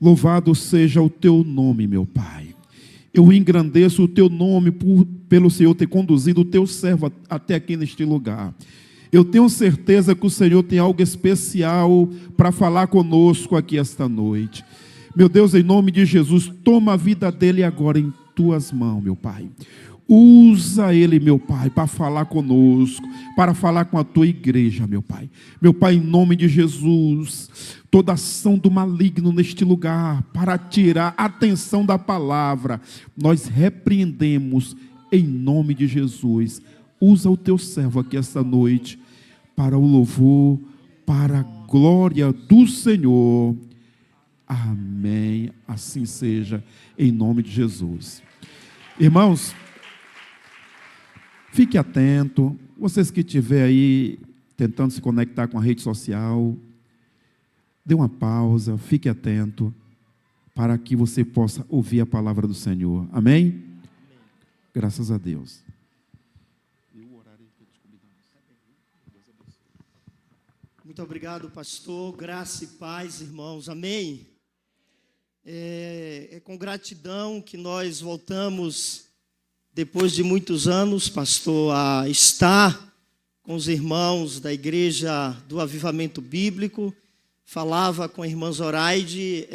louvado seja o teu nome, meu Pai. Eu engrandeço o teu nome pelo Senhor ter conduzido o teu servo até aqui neste lugar. Eu tenho certeza que o Senhor tem algo especial para falar conosco aqui esta noite. Meu Deus, em nome de Jesus, toma a vida dele agora em tuas mãos, meu Pai. Usa ele, meu Pai, para falar conosco, para falar com a tua igreja, meu Pai. Meu Pai, em nome de Jesus, toda ação do maligno neste lugar, para tirar a atenção da palavra, nós repreendemos em nome de Jesus. Usa o teu servo aqui esta noite, para o louvor, para a glória do Senhor. Amém. Assim seja, em nome de Jesus. Irmãos, fique atento, vocês que estiverem aí tentando se conectar com a rede social, dê uma pausa, fique atento, para que você possa ouvir a palavra do Senhor. Amém? Graças a Deus. Muito obrigado, pastor. Graça e paz, irmãos. Amém? É com gratidão que nós voltamos, depois de muitos anos, pastor, a estar com os irmãos da igreja do Avivamento Bíblico. Falava com a irmã Zoraide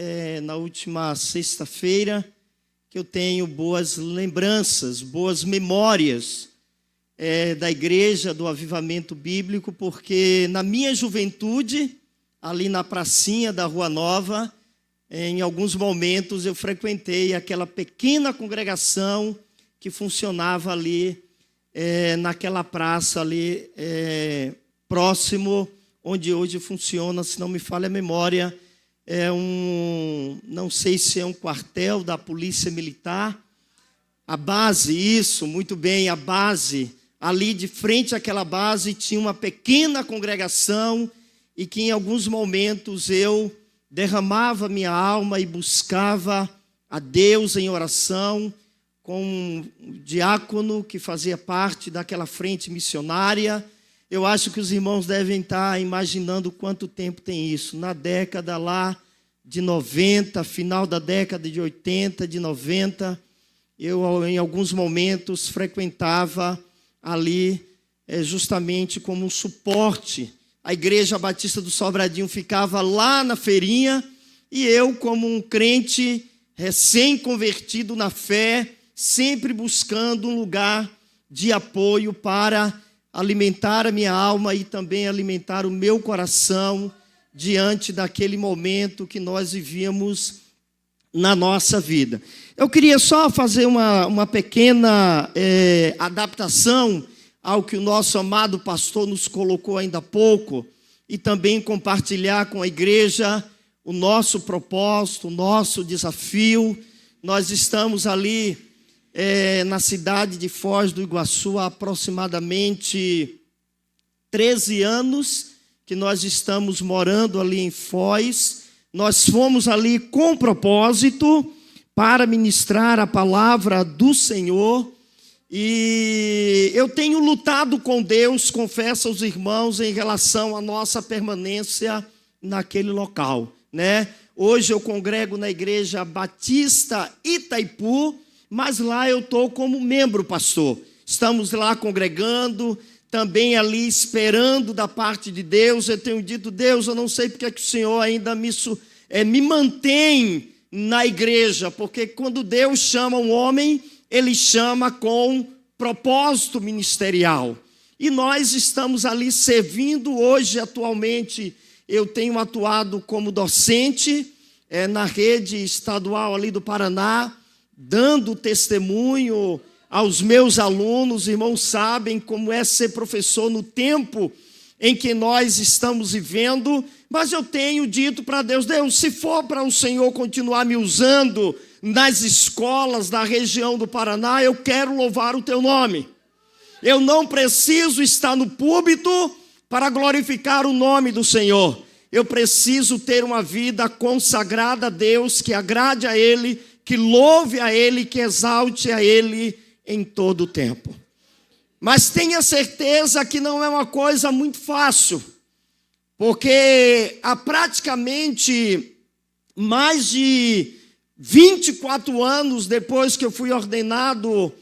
na última sexta-feira que eu tenho boas lembranças, boas memórias da igreja do Avivamento Bíblico, porque na minha juventude, ali na pracinha da Rua Nova, em alguns momentos eu frequentei aquela pequena congregação que funcionava ali, naquela praça ali, próximo, onde hoje funciona, se não me falha a memória, não sei se é um quartel da Polícia Militar, a base, isso, muito bem, a base, ali de frente àquela base tinha uma pequena congregação e que em alguns momentos eu derramava minha alma e buscava a Deus em oração, com um diácono que fazia parte daquela frente missionária. Eu acho que os irmãos devem estar imaginando quanto tempo tem isso. Na década lá de 90, final da década de 80, de 90, eu em alguns momentos frequentava ali justamente como um suporte. A Igreja Batista do Sobradinho ficava lá na feirinha e eu, como um crente recém-convertido na fé, sempre buscando um lugar de apoio para alimentar a minha alma e também alimentar o meu coração diante daquele momento que nós vivíamos na nossa vida. Eu queria só fazer uma pequena adaptação ao que o nosso amado pastor nos colocou ainda há pouco e também compartilhar com a igreja o nosso propósito, o nosso desafio. Nós estamos ali na cidade de Foz do Iguaçu há aproximadamente 13 anos que nós estamos morando ali em Foz. Nós fomos ali com propósito para ministrar a palavra do Senhor E eu tenho lutado com Deus, confesso aos irmãos, em relação à nossa permanência naquele local, né? Hoje eu congrego na Igreja Batista Itaipu, mas lá eu estou como membro, pastor. Estamos lá congregando, também ali esperando da parte de Deus. Eu tenho dito, Deus, eu não sei porque que o Senhor ainda me mantém na igreja, porque quando Deus chama um homem, Ele chama com propósito ministerial. E nós estamos ali servindo hoje, atualmente, eu tenho atuado como docente na rede estadual ali do Paraná, dando testemunho aos meus alunos. Irmãos sabem como é ser professor no tempo em que nós estamos vivendo, mas eu tenho dito para Deus, Deus, se for para o Senhor continuar me usando nas escolas da região do Paraná, eu quero louvar o teu nome. Eu não preciso estar no púlpito para glorificar o nome do Senhor. Eu preciso ter uma vida consagrada a Deus, que agrade a Ele, que louve a Ele, que exalte a Ele em todo o tempo. Mas tenha certeza que não é uma coisa muito fácil, porque há praticamente mais de 24 anos depois que eu fui ordenado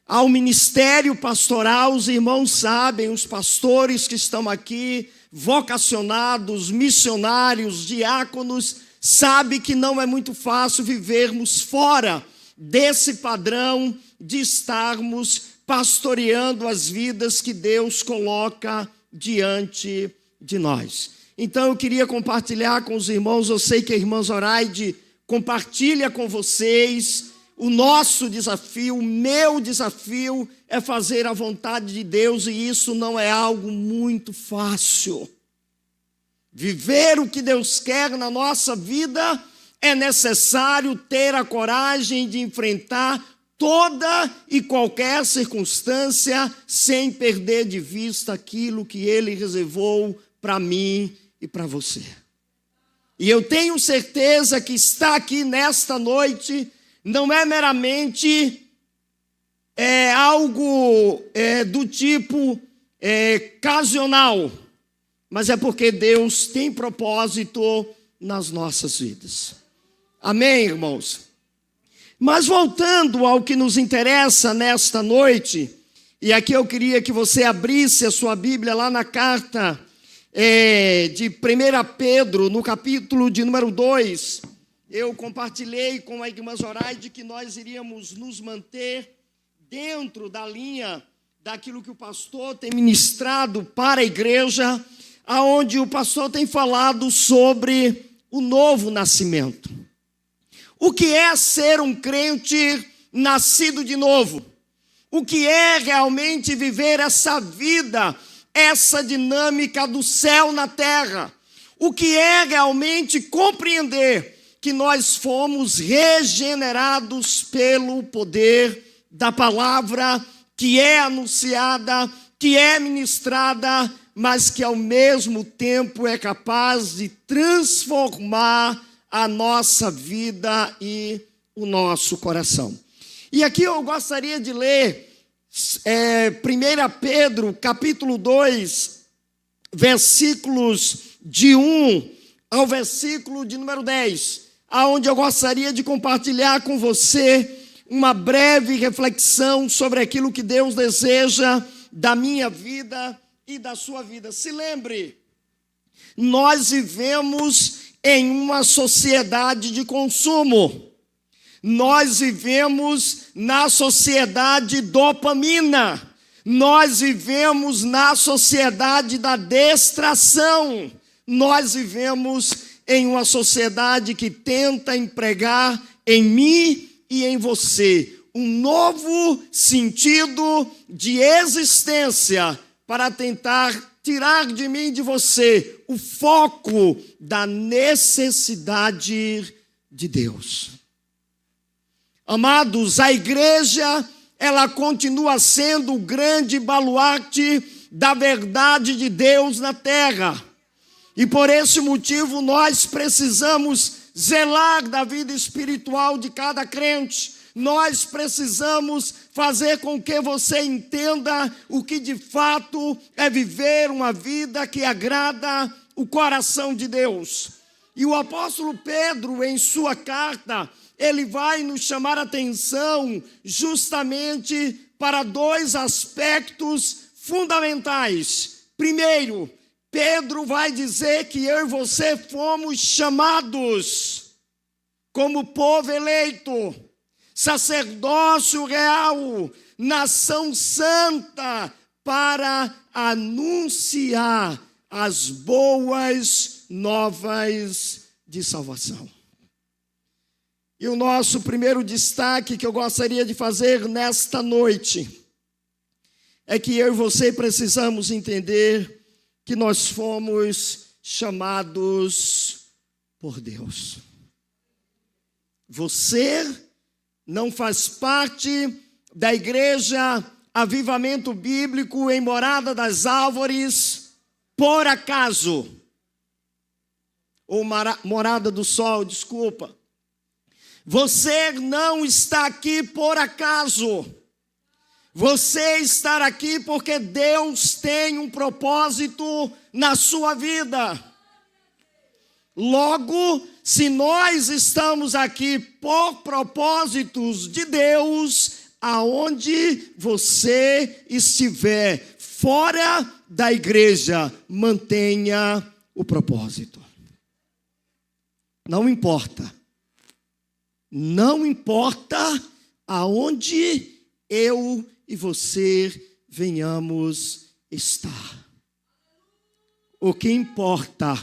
ao ministério pastoral, os irmãos sabem, os pastores que estão aqui, vocacionados, missionários, diáconos, sabem que não é muito fácil vivermos fora desse padrão de estarmos pastoreando as vidas que Deus coloca diante de nós. Então eu queria compartilhar com os irmãos, eu sei que a irmã Zoraide compartilha com vocês o nosso desafio, o meu desafio é fazer a vontade de Deus, e isso não é algo muito fácil. Viver o que Deus quer na nossa vida é necessário ter a coragem de enfrentar toda e qualquer circunstância sem perder de vista aquilo que Ele reservou para mim e para você. E eu tenho certeza que estar aqui nesta noite não é meramente algo do tipo ocasional, mas é porque Deus tem propósito nas nossas vidas. Amém, irmãos? Mas voltando ao que nos interessa nesta noite, e aqui eu queria que você abrisse a sua Bíblia lá na carta de 1 Pedro, no capítulo de número 2, eu compartilhei com a irmã Zoraide que nós iríamos nos manter dentro da linha daquilo que o pastor tem ministrado para a igreja, aonde o pastor tem falado sobre o novo nascimento. O que é ser um crente nascido de novo? O que é realmente viver essa vida, essa dinâmica do céu na terra? O que é realmente compreender que nós fomos regenerados pelo poder da palavra que é anunciada, que é ministrada, mas que ao mesmo tempo é capaz de transformar a nossa vida e o nosso coração. E aqui eu gostaria de ler 1 Pedro, capítulo 2, versículos de 1 ao versículo de número 10, aonde eu gostaria de compartilhar com você uma breve reflexão sobre aquilo que Deus deseja da minha vida e da sua vida. Se lembre, nós vivemos em uma sociedade de consumo. Nós vivemos na sociedade dopamina. Nós vivemos na sociedade da distração. Nós vivemos em uma sociedade que tenta empregar em mim e em você um novo sentido de existência para tentar tirar de mim e de você o foco da necessidade de Deus. Amados, a igreja, ela continua sendo o grande baluarte da verdade de Deus na terra. E por esse motivo nós precisamos zelar da vida espiritual de cada crente. Nós precisamos fazer com que você entenda o que de fato é viver uma vida que agrada o coração de Deus. E o apóstolo Pedro, em sua carta, ele vai nos chamar a atenção justamente para dois aspectos fundamentais. Primeiro, Pedro vai dizer que eu e você fomos chamados como povo eleito, sacerdócio real, nação santa, para anunciar as boas novas de salvação. E o nosso primeiro destaque que eu gostaria de fazer nesta noite é que eu e você precisamos entender que nós fomos chamados por Deus. Você não faz parte da igreja Avivamento Bíblico em Morada das Árvores por acaso. Ou Morada do Sol, desculpa. Você não está aqui por acaso. Você está aqui porque Deus tem um propósito na sua vida. Logo, se nós estamos aqui por propósitos de Deus, aonde você estiver fora da igreja, mantenha o propósito. Não importa. Não importa aonde eu e você venhamos estar. O que importa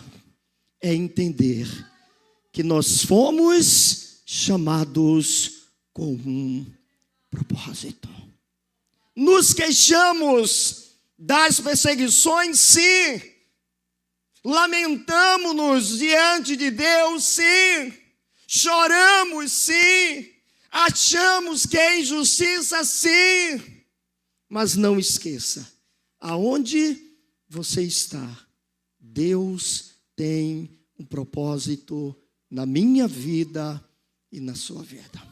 é entender que nós fomos chamados com um propósito. Nos queixamos das perseguições, sim. Lamentamos-nos diante de Deus, sim. Choramos, sim. Achamos que é injustiça, sim. Mas não esqueça, aonde você está, Deus tem um propósito na minha vida e na sua vida.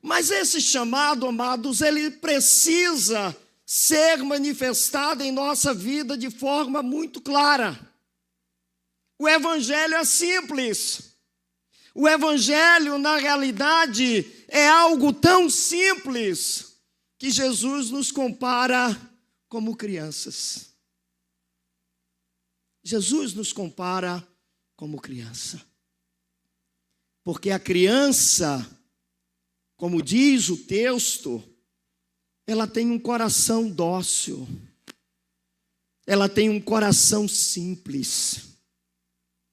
Mas esse chamado, amados, ele precisa ser manifestado em nossa vida de forma muito clara. O evangelho é simples. O evangelho, na realidade, é algo tão simples que Jesus nos compara como crianças. Jesus nos compara como criança. Porque a criança, como diz o texto, ela tem um coração dócil. Ela tem um coração simples.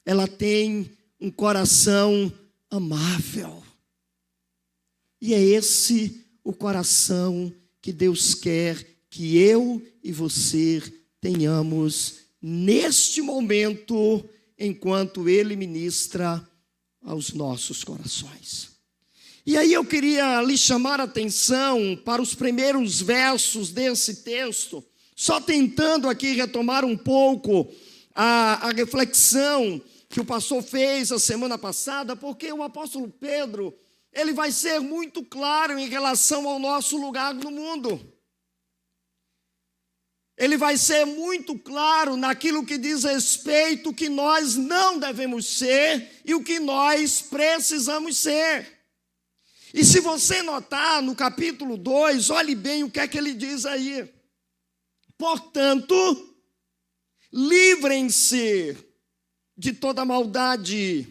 Ela tem um coração amável. E é esse o coração que Deus quer que eu e você tenhamos neste momento, enquanto Ele ministra aos nossos corações. E aí eu queria lhe chamar a atenção para os primeiros versos desse texto, só tentando aqui retomar um pouco a reflexão que o pastor fez a semana passada, porque o apóstolo Pedro, ele vai ser muito claro em relação ao nosso lugar no mundo. Ele vai ser muito claro naquilo que diz respeito que nós não devemos ser e o que nós precisamos ser. E se você notar no capítulo 2, olhe bem o que é que ele diz aí. Portanto, livrem-se de toda maldade,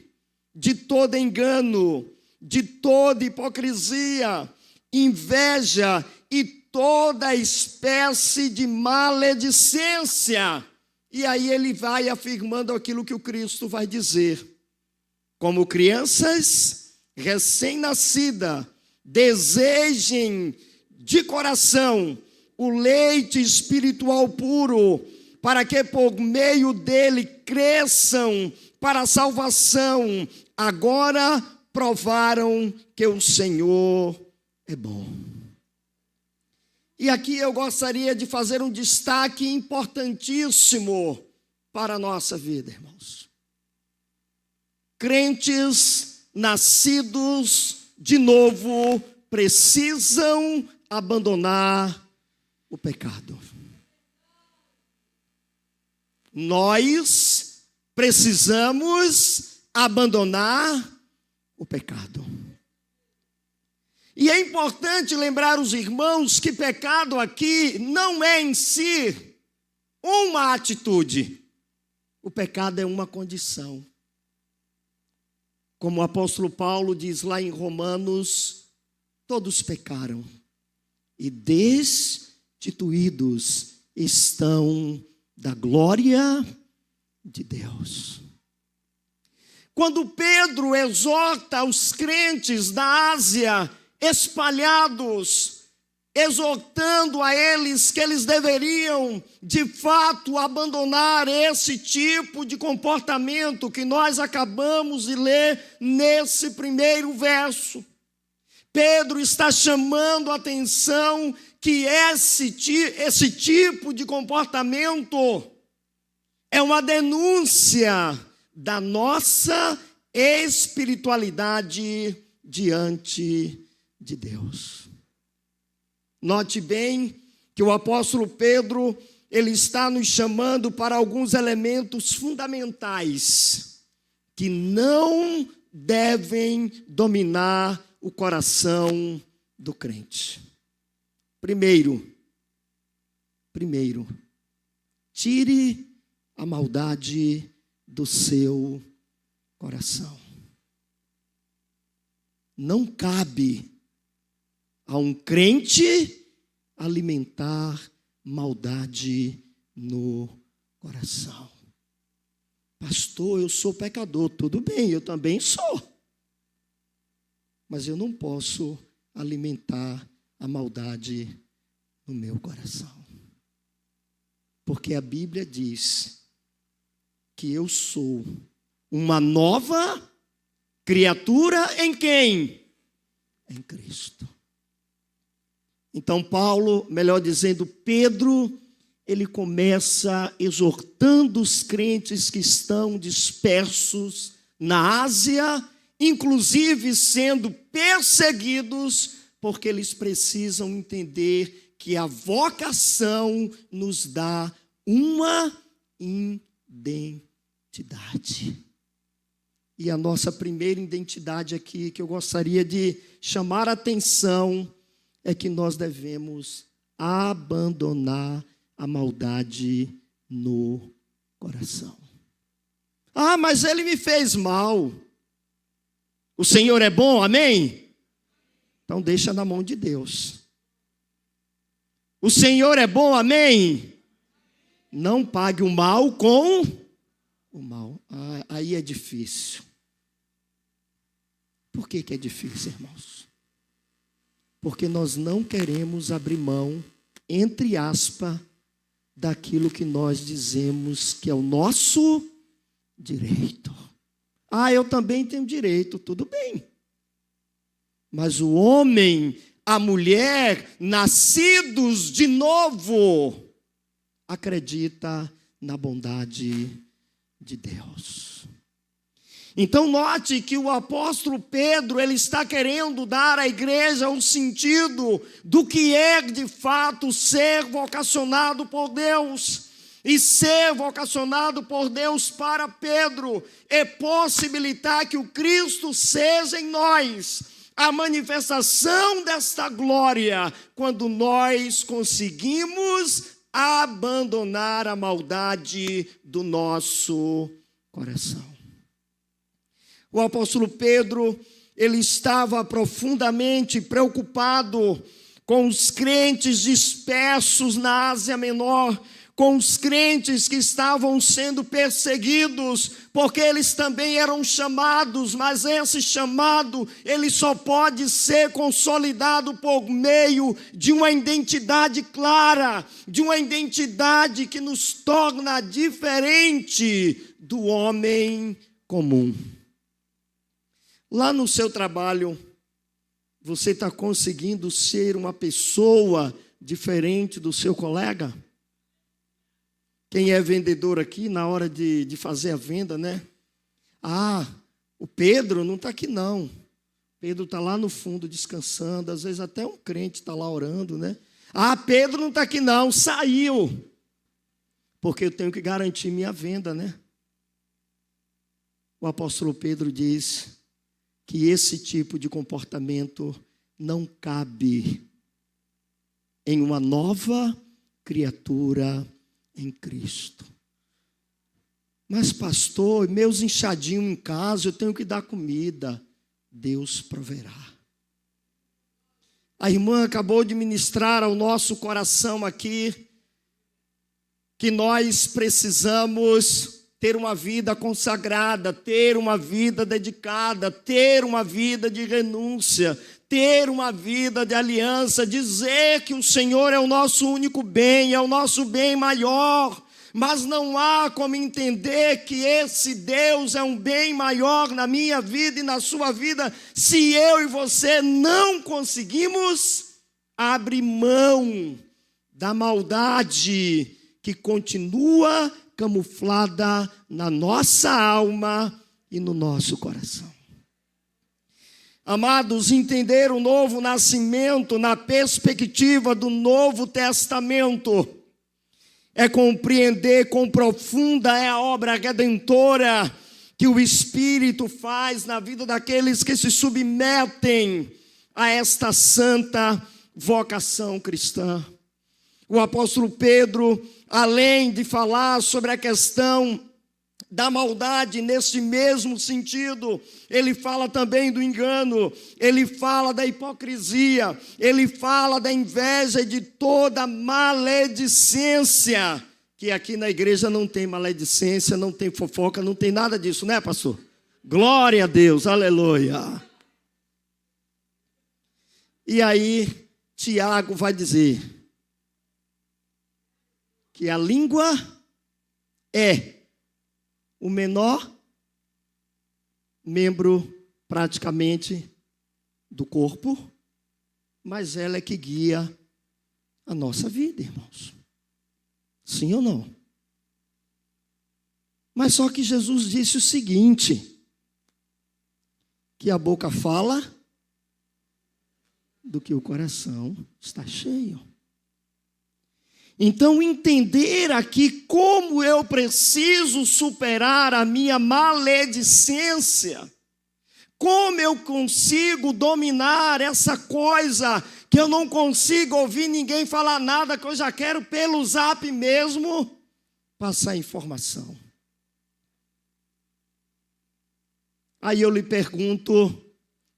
de todo engano, de toda hipocrisia, inveja e toda espécie de maledicência. E aí ele vai afirmando aquilo que o Cristo vai dizer. Como crianças recém-nascidas, desejem de coração o leite espiritual puro, para que por meio dele cresçam para a salvação. Agora provaram que o Senhor é bom. E aqui eu gostaria de fazer um destaque importantíssimo para a nossa vida, irmãos. Crentes nascidos de novo, precisam abandonar o pecado. Nós precisamos abandonar o pecado. E é importante lembrar os irmãos que pecado aqui não é em si uma atitude. O pecado é uma condição. Como o apóstolo Paulo diz lá em Romanos, todos pecaram e destituídos estão da glória de Deus. Quando Pedro exorta os crentes da Ásia espalhados, exortando a eles que eles deveriam, de fato, abandonar esse tipo de comportamento que nós acabamos de ler nesse primeiro verso. Pedro está chamando a atenção que esse tipo de comportamento é uma denúncia da nossa espiritualidade diante de Deus. Note bem que o apóstolo Pedro, ele está nos chamando para alguns elementos fundamentais que não devem dominar o coração do crente. Primeiro, tire a maldade do seu coração. Não cabe a um crente alimentar maldade no coração. Pastor, eu sou pecador. Tudo bem, eu também sou. Mas eu não posso alimentar a maldade no meu coração. Porque a Bíblia diz que eu sou uma nova criatura em quem? Em Cristo. Então Paulo, melhor dizendo, Pedro, ele começa exortando os crentes que estão dispersos na Ásia, inclusive sendo perseguidos, porque eles precisam entender que a vocação nos dá uma identidade. E a nossa primeira identidade aqui, que eu gostaria de chamar a atenção, é que nós devemos abandonar a maldade no coração. Ah, mas ele me fez mal. O Senhor é bom, amém? Então deixa na mão de Deus. O Senhor é bom, amém? Não pague o mal com o mal. Ah, aí é difícil. Por que é difícil, irmãos? Porque nós não queremos abrir mão, entre aspas, daquilo que nós dizemos que é o nosso direito. Ah, eu também tenho direito, tudo bem. Mas o homem, a mulher, nascidos de novo, acredita na bondade de Deus. Então note que o apóstolo Pedro, ele está querendo dar à igreja um sentido do que é de fato ser vocacionado por Deus. E ser vocacionado por Deus para Pedro é possibilitar que o Cristo seja em nós a manifestação desta glória, quando nós conseguimos abandonar a maldade do nosso coração. O apóstolo Pedro, ele estava profundamente preocupado com os crentes dispersos na Ásia Menor, com os crentes que estavam sendo perseguidos, porque eles também eram chamados, mas esse chamado, ele só pode ser consolidado por meio de uma identidade clara, de uma identidade que nos torna diferente do homem comum. Lá no seu trabalho, você está conseguindo ser uma pessoa diferente do seu colega? Quem é vendedor aqui, na hora de fazer a venda, né? Ah, o Pedro não está aqui não. Pedro está lá no fundo descansando, às vezes até um crente está lá orando, né? Ah, Pedro não está aqui não, saiu. Porque eu tenho que garantir minha venda, né? O apóstolo Pedro diz que esse tipo de comportamento não cabe em uma nova criatura em Cristo. Mas, pastor, meus enxadinhos em casa, eu tenho que dar comida. Deus proverá. A irmã acabou de ministrar ao nosso coração aqui que nós precisamos ter uma vida consagrada, ter uma vida dedicada, ter uma vida de renúncia, ter uma vida de aliança, dizer que o Senhor é o nosso único bem, é o nosso bem maior. Mas não há como entender que esse Deus é um bem maior na minha vida e na sua vida, se eu e você não conseguimos abrir mão da maldade que continua camuflada na nossa alma e no nosso coração. Amados, entender o novo nascimento na perspectiva do Novo Testamento é compreender quão profunda é a obra redentora que o Espírito faz na vida daqueles que se submetem a esta santa vocação cristã. O apóstolo Pedro, além de falar sobre a questão da maldade nesse mesmo sentido, ele fala também do engano, ele fala da hipocrisia, ele fala da inveja e de toda maledicência, que aqui na igreja não tem maledicência, não tem fofoca, não tem nada disso, né, pastor? Glória a Deus, aleluia. E aí, Tiago vai dizer que a língua é o menor membro praticamente do corpo, mas ela é que guia a nossa vida, irmãos. Sim ou não? Mas só que Jesus disse o seguinte, que a boca fala do que o coração está cheio. Então, entender aqui como eu preciso superar a minha maledicência, como eu consigo dominar essa coisa que eu não consigo ouvir ninguém falar nada, que eu já quero pelo zap mesmo passar informação. Aí eu lhe pergunto,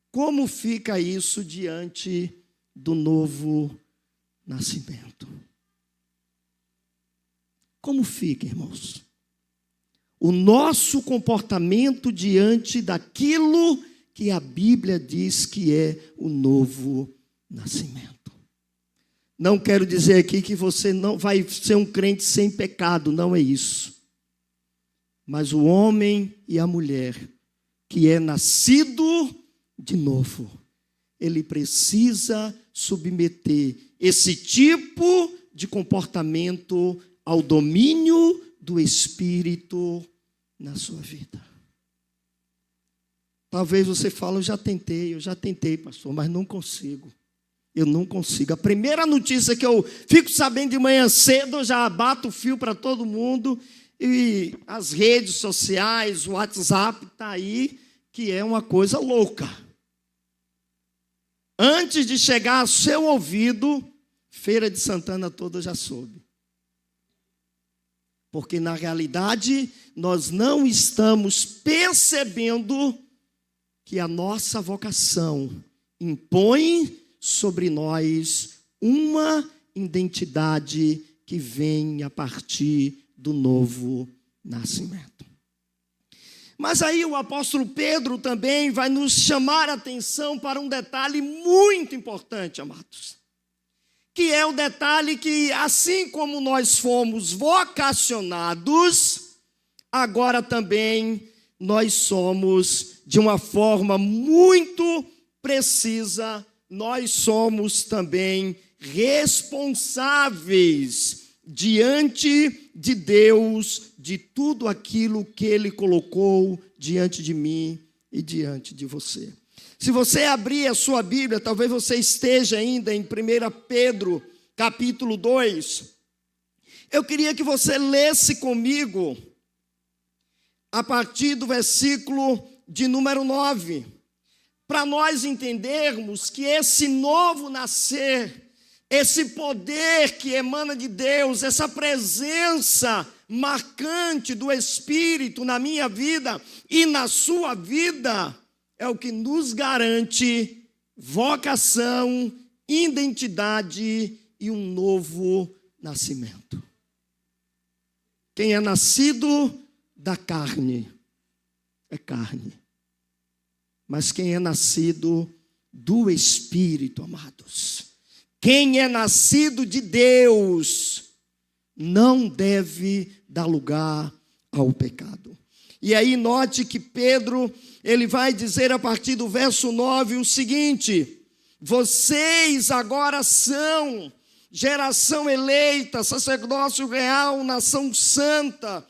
como fica isso diante do novo nascimento? Como fica, irmãos? O nosso comportamento diante daquilo que a Bíblia diz que é o novo nascimento. Não quero dizer aqui que você não vai ser um crente sem pecado, não é isso. Mas o homem e a mulher que é nascido de novo, ele precisa submeter esse tipo de comportamento ao domínio do Espírito na sua vida. Talvez você fale, eu já tentei, pastor, mas não consigo. Eu não consigo. A primeira notícia que eu fico sabendo de manhã cedo, eu já bato o fio para todo mundo, e as redes sociais, o WhatsApp está aí, que é uma coisa louca. Antes de chegar ao seu ouvido, Feira de Santana toda já soube. Porque, na realidade, nós não estamos percebendo que a nossa vocação impõe sobre nós uma identidade que vem a partir do novo nascimento. Mas aí o apóstolo Pedro também vai nos chamar a atenção para um detalhe muito importante, amados. Que é o detalhe que, assim como nós fomos vocacionados, agora também nós somos, de uma forma muito precisa, nós somos também responsáveis diante de Deus, de tudo aquilo que Ele colocou diante de mim e diante de você. Se você abrir a sua Bíblia, talvez você esteja ainda em 1 Pedro, capítulo 2. Eu queria que você lesse comigo a partir do versículo de número 9, para nós entendermos que esse novo nascer, esse poder que emana de Deus, essa presença marcante do Espírito na minha vida e na sua vida, é o que nos garante vocação, identidade e um novo nascimento. Quem é nascido da carne é carne, mas quem é nascido do Espírito, amados, quem é nascido de Deus, não deve dar lugar ao pecado. E aí note que Pedro, ele vai dizer a partir do verso 9 o seguinte: vocês agora são geração eleita, sacerdócio real, nação santa,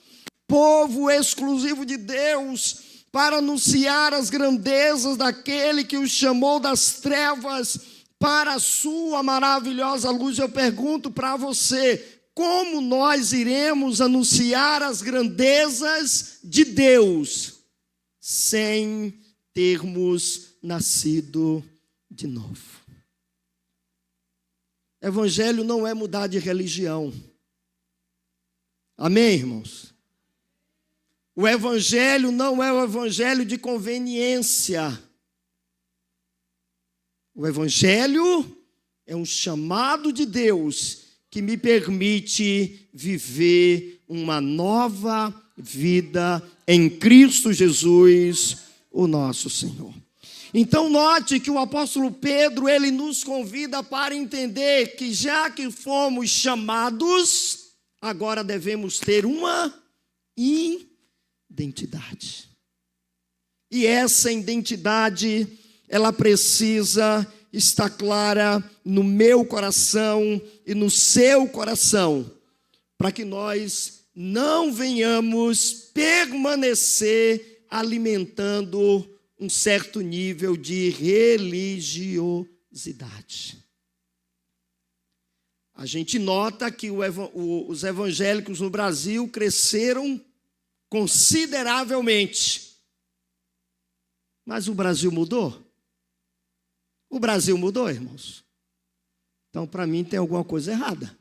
povo exclusivo de Deus, para anunciar as grandezas daquele que os chamou das trevas para a sua maravilhosa luz. Eu pergunto para você, como nós iremos anunciar as grandezas de Deus sem termos nascido de novo? Evangelho não é mudar de religião. Amém, irmãos? O evangelho não é o evangelho de conveniência. O evangelho é um chamado de Deus que me permite viver uma nova vida em Cristo Jesus, o nosso Senhor. Então note que o apóstolo Pedro, ele nos convida para entender que já que fomos chamados, agora devemos ter uma identidade. E essa identidade, ela precisa estar clara no meu coração e no seu coração, para que nós não venhamos permanecer alimentando um certo nível de religiosidade. A gente nota que os evangélicos no Brasil cresceram consideravelmente. Mas o Brasil mudou? O Brasil mudou, irmãos? Então, para mim, tem alguma coisa errada.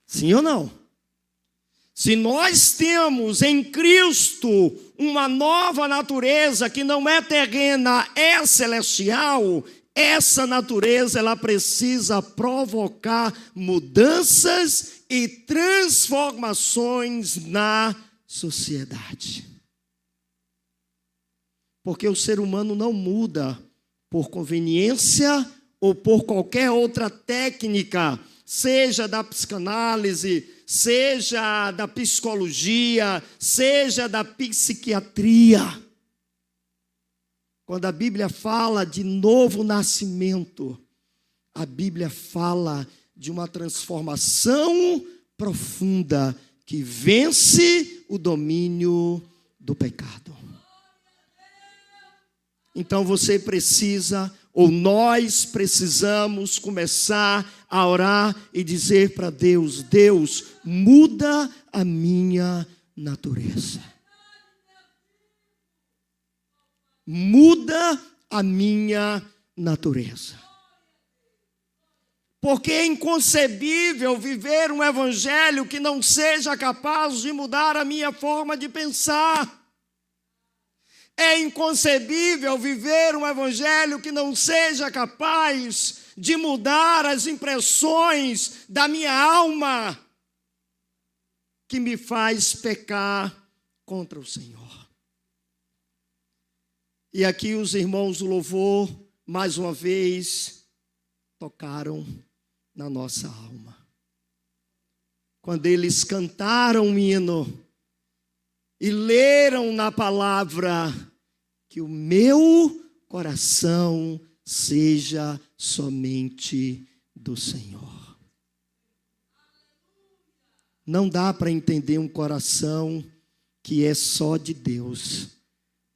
Sim ou não? Se nós temos em Cristo uma nova natureza que não é terrena, é celestial, essa natureza ela precisa provocar mudanças e transformações na sociedade. Porque o ser humano não muda por conveniência ou por qualquer outra técnica, seja da psicanálise, seja da psicologia, seja da psiquiatria. Quando a Bíblia fala de novo nascimento, a Bíblia fala de uma transformação profunda que vence o domínio do pecado. Então você precisa, ou nós precisamos começar a orar e dizer para Deus: Deus, muda a minha natureza. Muda a minha natureza. Porque é inconcebível viver um evangelho que não seja capaz de mudar a minha forma de pensar. É inconcebível viver um evangelho que não seja capaz de mudar as impressões da minha alma, que me faz pecar contra o Senhor. E aqui os irmãos do louvor, mais uma vez, tocaram na nossa alma. Quando eles cantaram um hino e leram na palavra: que o meu coração seja somente do Senhor. Não dá para entender um coração que é só de Deus,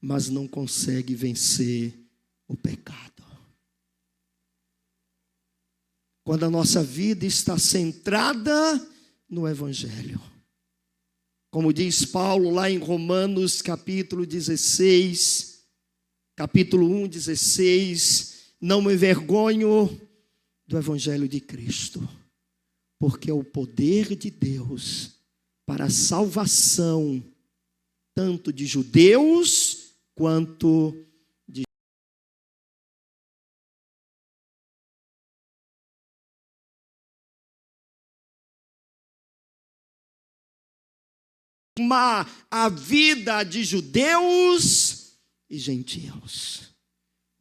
mas não consegue vencer o pecado. Quando a nossa vida está centrada no Evangelho. Como diz Paulo lá em Romanos capítulo 16, capítulo 1, 16, não me envergonho do Evangelho de Cristo, porque é o poder de Deus para a salvação, tanto de judeus quanto de a vida de judeus e gentios.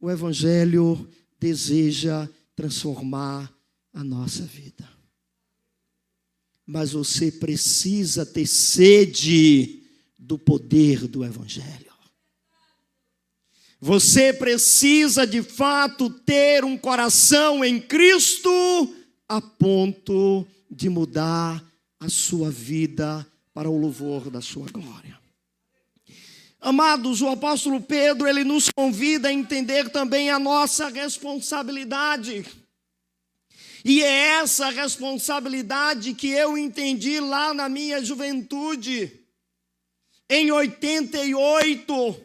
O Evangelho deseja transformar a nossa vida. Mas você precisa ter sede do poder do Evangelho. Você precisa de fato ter um coração em Cristo a ponto de mudar a sua vida para o louvor da sua glória. Amados, o apóstolo Pedro, ele nos convida a entender também a nossa responsabilidade. E é essa responsabilidade que eu entendi lá na minha juventude, em 88,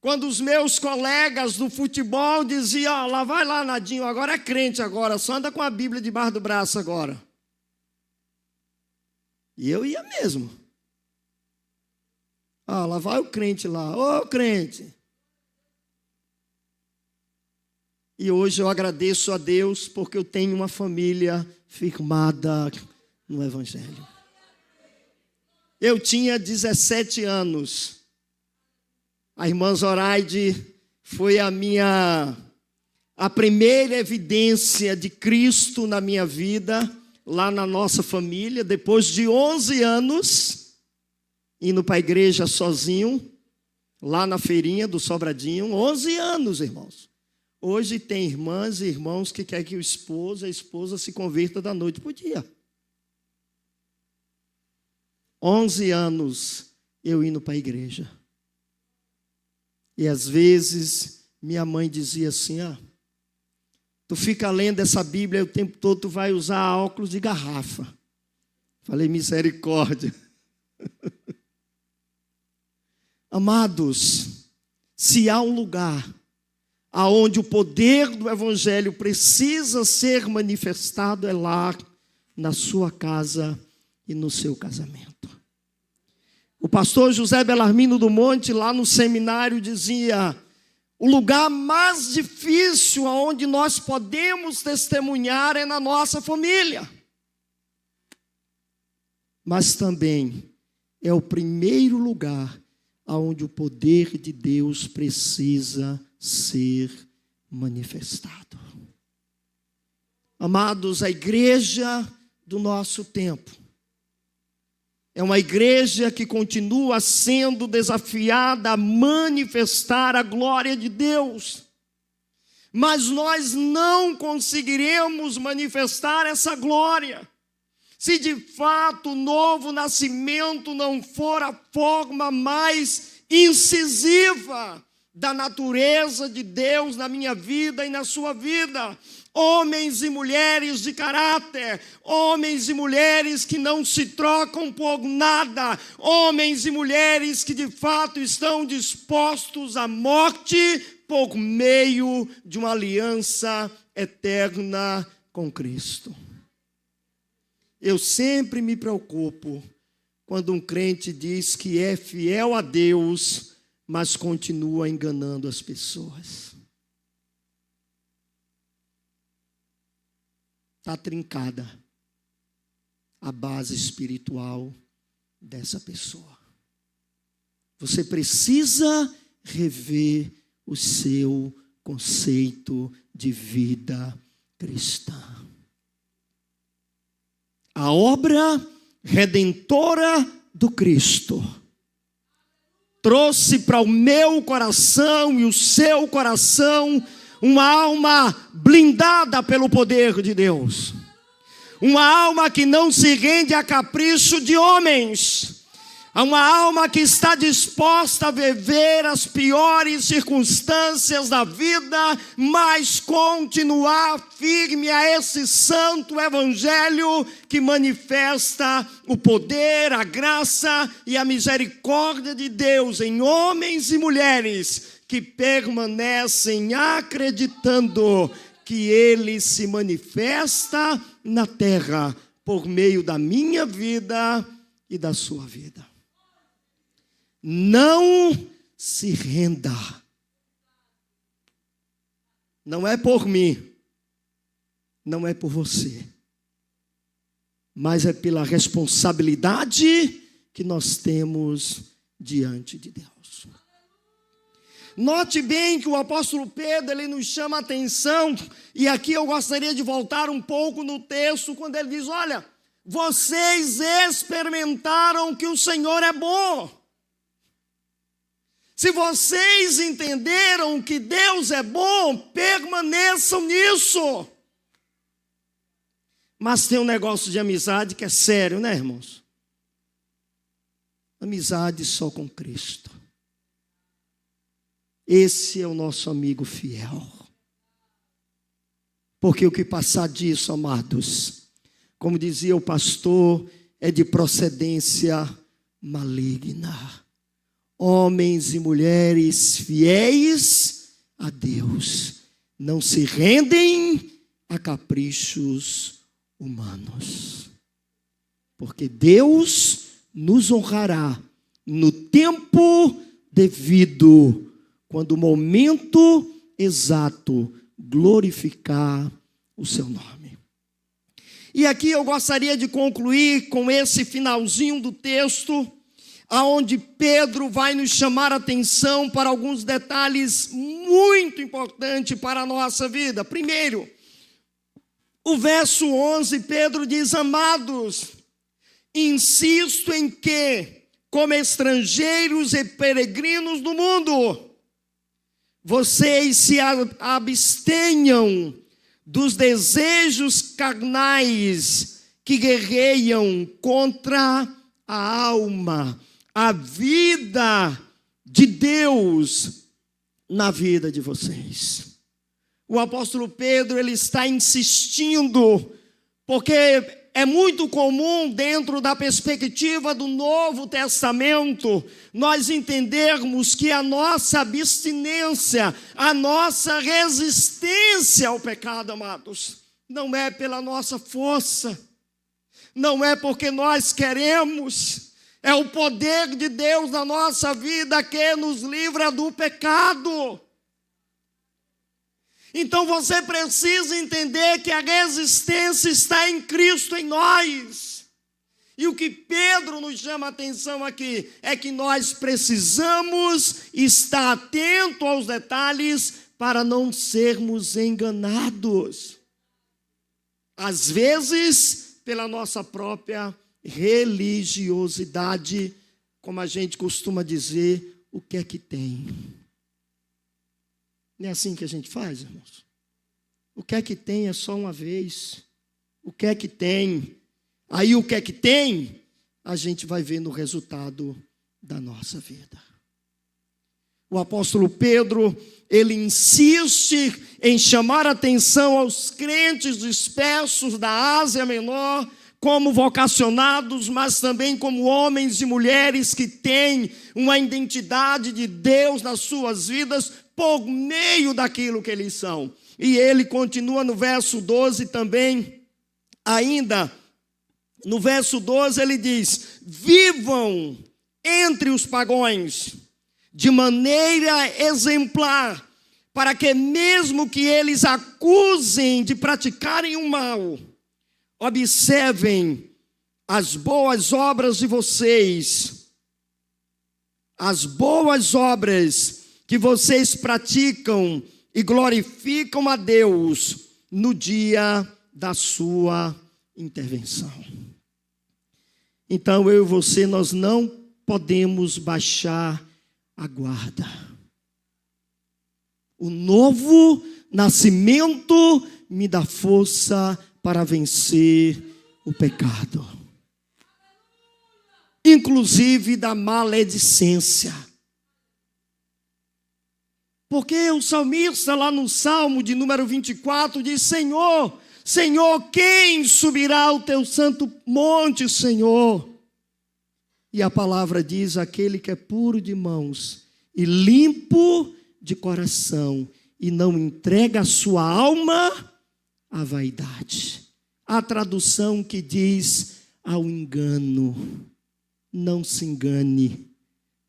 quando os meus colegas do futebol diziam, lá vai lá, Nadinho, agora é crente agora, só anda com a Bíblia debaixo do braço agora. E eu ia mesmo. Lá vai o crente lá, ô crente. E hoje eu agradeço a Deus porque eu tenho uma família firmada no Evangelho. Eu tinha 17 anos. A irmã Zoraide foi a primeira evidência de Cristo na minha vida, lá na nossa família, depois de 11 anos, indo para a igreja sozinho, lá na feirinha do Sobradinho, 11 anos, irmãos. Hoje tem irmãs e irmãos que querem que a esposa se converta da noite para o dia. 11 anos eu indo para a igreja. E às vezes minha mãe dizia assim, tu fica lendo essa Bíblia o tempo todo, tu vai usar óculos de garrafa. Falei, misericórdia. Amados, se há um lugar aonde o poder do Evangelho precisa ser manifestado, é lá na sua casa e no seu casamento. O pastor José Belarmino do Monte, lá no seminário, dizia, o lugar mais difícil aonde nós podemos testemunhar é na nossa família. Mas também é o primeiro lugar aonde o poder de Deus precisa ser manifestado. Amados, a igreja do nosso tempo é uma igreja que continua sendo desafiada a manifestar a glória de Deus. Mas nós não conseguiremos manifestar essa glória se de fato o novo nascimento não for a forma mais incisiva da natureza de Deus na minha vida e na sua vida. Homens e mulheres de caráter, homens e mulheres que não se trocam por nada, homens e mulheres que de fato estão dispostos à morte por meio de uma aliança eterna com Cristo. Eu sempre me preocupo quando um crente diz que é fiel a Deus, mas continua enganando as pessoas. Está trincada a base espiritual dessa pessoa. Você precisa rever o seu conceito de vida cristã. A obra redentora do Cristo trouxe para o meu coração e o seu coração uma alma blindada pelo poder de Deus. Uma alma que não se rende a capricho de homens. a uma alma que está disposta a viver as piores circunstâncias da vida, mas continuar firme a esse santo evangelho que manifesta o poder, a graça e a misericórdia de Deus em homens e mulheres que permanecem acreditando que Ele se manifesta na terra por meio da minha vida e da sua vida. Não se renda. Não é por mim, não é por você, mas é pela responsabilidade que nós temos diante de Deus. Note bem que o apóstolo Pedro, ele nos chama a atenção, e aqui eu gostaria de voltar um pouco no texto, quando ele diz, olha, vocês experimentaram que o Senhor é bom. Se vocês entenderam que Deus é bom, permaneçam nisso. Mas tem um negócio de amizade que é sério, né, irmãos? Amizade só com Cristo. Esse é o nosso amigo fiel. Porque o que passar disso, amados, como dizia o pastor, é de procedência maligna. Homens e mulheres fiéis a Deus não se rendem a caprichos humanos, porque Deus nos honrará no tempo devido, quando o momento exato glorificar o seu nome. E aqui eu gostaria de concluir com esse finalzinho do texto, aonde Pedro vai nos chamar a atenção para alguns detalhes muito importantes para a nossa vida. Primeiro, o verso 11, Pedro diz, amados, insisto em que, como estrangeiros e peregrinos do mundo, vocês se abstenham dos desejos carnais que guerreiam contra a alma, a vida de Deus na vida de vocês. O apóstolo Pedro, ele está insistindo, porque é muito comum dentro da perspectiva do Novo Testamento, nós entendermos que a nossa abstinência, a nossa resistência ao pecado, amados, não é pela nossa força, não é porque nós queremos, é o poder de Deus na nossa vida que nos livra do pecado. Então você precisa entender que a resistência está em Cristo em nós. E o que Pedro nos chama a atenção aqui é que nós precisamos estar atento aos detalhes para não sermos enganados. Às vezes, pela nossa própria religiosidade, como a gente costuma dizer, o que é que tem? Não é assim que a gente faz, irmãos? O que é que tem é só uma vez. O que é que tem? Aí o que é que tem? A gente vai ver no resultado da nossa vida. O apóstolo Pedro, ele insiste em chamar a atenção aos crentes dispersos da Ásia Menor, como vocacionados, mas também como homens e mulheres que têm uma identidade de Deus nas suas vidas por meio daquilo que eles são. E ele continua no verso 12 também, ainda no verso 12 ele diz, vivam entre os pagãos de maneira exemplar, para que mesmo que eles acusem de praticarem o mal, observem as boas obras de vocês, as boas obras que vocês praticam e glorificam a Deus no dia da sua intervenção. Então eu e você, nós não podemos baixar a guarda. O novo nascimento me dá força para vencer o pecado. inclusive da maledicência. Porque o salmista lá no Salmo de número 24 diz: Senhor, Senhor, quem subirá ao teu santo monte, Senhor? E a palavra diz: aquele que é puro de mãos e limpo de coração e não entrega a sua alma à vaidade. A tradução que diz: ao engano. Não se engane.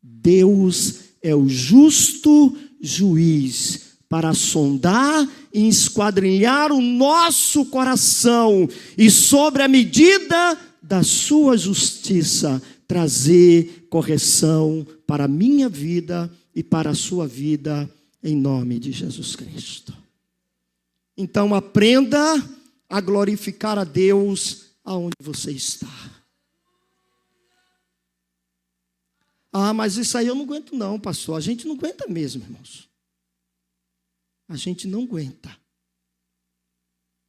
Deus é o justo juiz para sondar e esquadrinhar o nosso coração e, sobre a medida da sua justiça, trazer correção para a minha vida e para a sua vida, em nome de Jesus Cristo. Então aprenda a glorificar a Deus aonde você está. Ah, mas isso aí eu não aguento não, pastor. A gente não aguenta mesmo, irmãos. A gente não aguenta.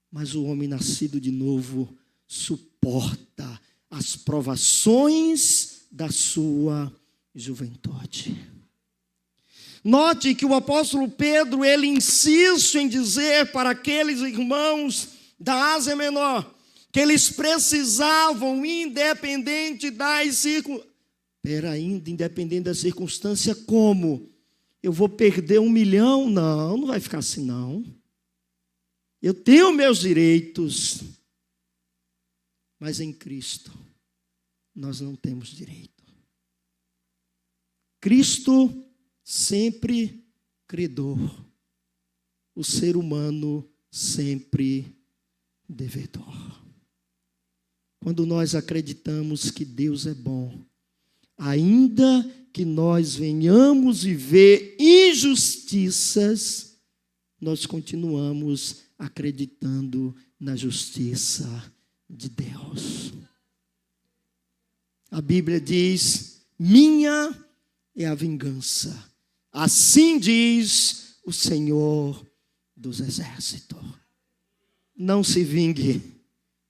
Mas o homem nascido de novo suporta as provações da sua juventude. Note que o apóstolo Pedro, ele insiste em dizer para aqueles irmãos da Ásia Menor que eles precisavam, independente das circunstâncias. Independente da circunstância, como? Eu vou perder 1 milhão? Não, não vai ficar assim não. Eu tenho meus direitos. Mas em Cristo, nós não temos direito. Cristo sempre credor. O ser humano sempre devedor. Quando nós acreditamos que Deus é bom, ainda que nós venhamos viver injustiças, nós continuamos acreditando na justiça de Deus. A Bíblia diz: minha é a vingança. Assim diz o Senhor dos Exércitos. Não se vingue.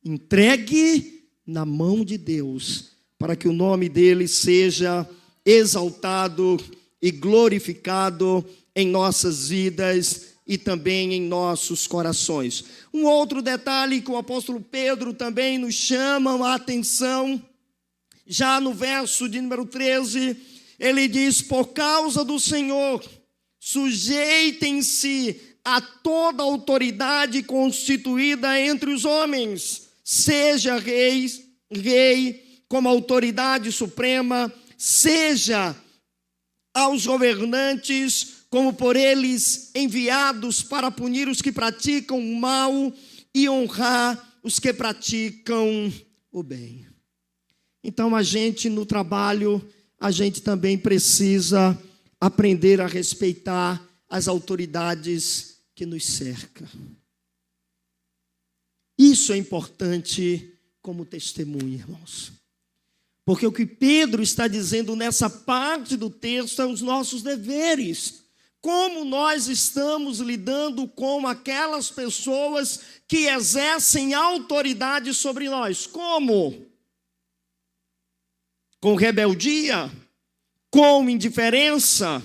Entregue na mão de Deus, para que o nome dele seja exaltado e glorificado em nossas vidas e também em nossos corações. Um outro detalhe que o apóstolo Pedro também nos chama a atenção, já no verso de número 13, ele diz: por causa do Senhor, sujeitem-se a toda autoridade constituída entre os homens, seja rei como autoridade suprema, seja aos governantes como por eles enviados para punir os que praticam o mal e honrar os que praticam o bem. Então a gente no trabalho, a gente também precisa aprender a respeitar as autoridades que nos cercam. Isso é importante como testemunho, irmãos. Porque o que Pedro está dizendo nessa parte do texto é os nossos deveres. Como nós estamos lidando com aquelas pessoas que exercem autoridade sobre nós? Como? Com rebeldia? Com indiferença?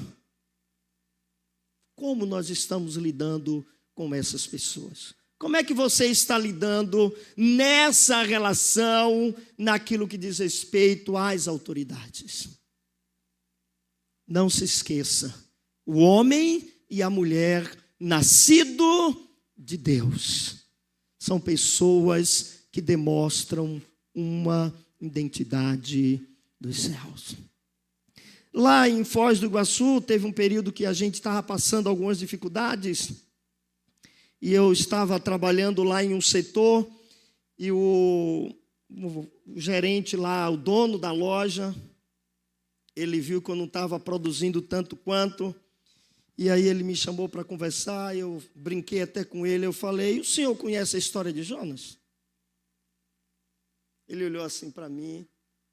Como nós estamos lidando com essas pessoas? Como é que você está lidando nessa relação, naquilo que diz respeito às autoridades? Não se esqueça, o homem e a mulher nascido de Deus são pessoas que demonstram uma identidade dos céus. Lá em Foz do Iguaçu, teve um período que a gente estava passando algumas dificuldades, e eu estava trabalhando lá em um setor, e o gerente lá, o dono da loja, ele viu que eu não estava produzindo tanto quanto, e aí ele me chamou para conversar, eu brinquei até com ele, eu falei: o senhor conhece a história de Jonas? Ele olhou assim para mim: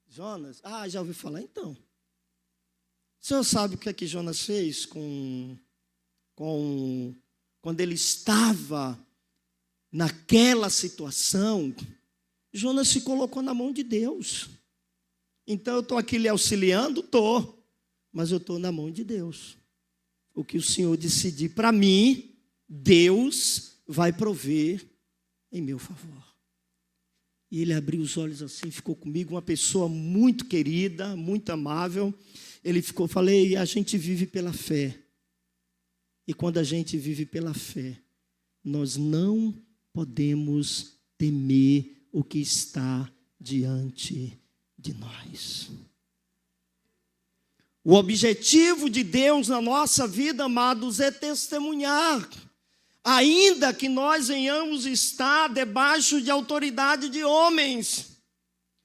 Jonas? Ah, já ouvi falar. Então, o senhor sabe o que é que Jonas fez quando ele estava naquela situação? Jonas se colocou na mão de Deus. Então eu estou aqui lhe auxiliando? Estou. Mas eu estou na mão de Deus. O que o Senhor decidir para mim, Deus vai prover em meu favor. E ele abriu os olhos assim, ficou comigo, uma pessoa muito querida, muito amável. Ele ficou, falei, a gente vive pela fé. E quando a gente vive pela fé, nós não podemos temer o que está diante de nós. O objetivo de Deus na nossa vida, amados, é testemunhar. Ainda que nós venhamos estar debaixo de autoridade de homens,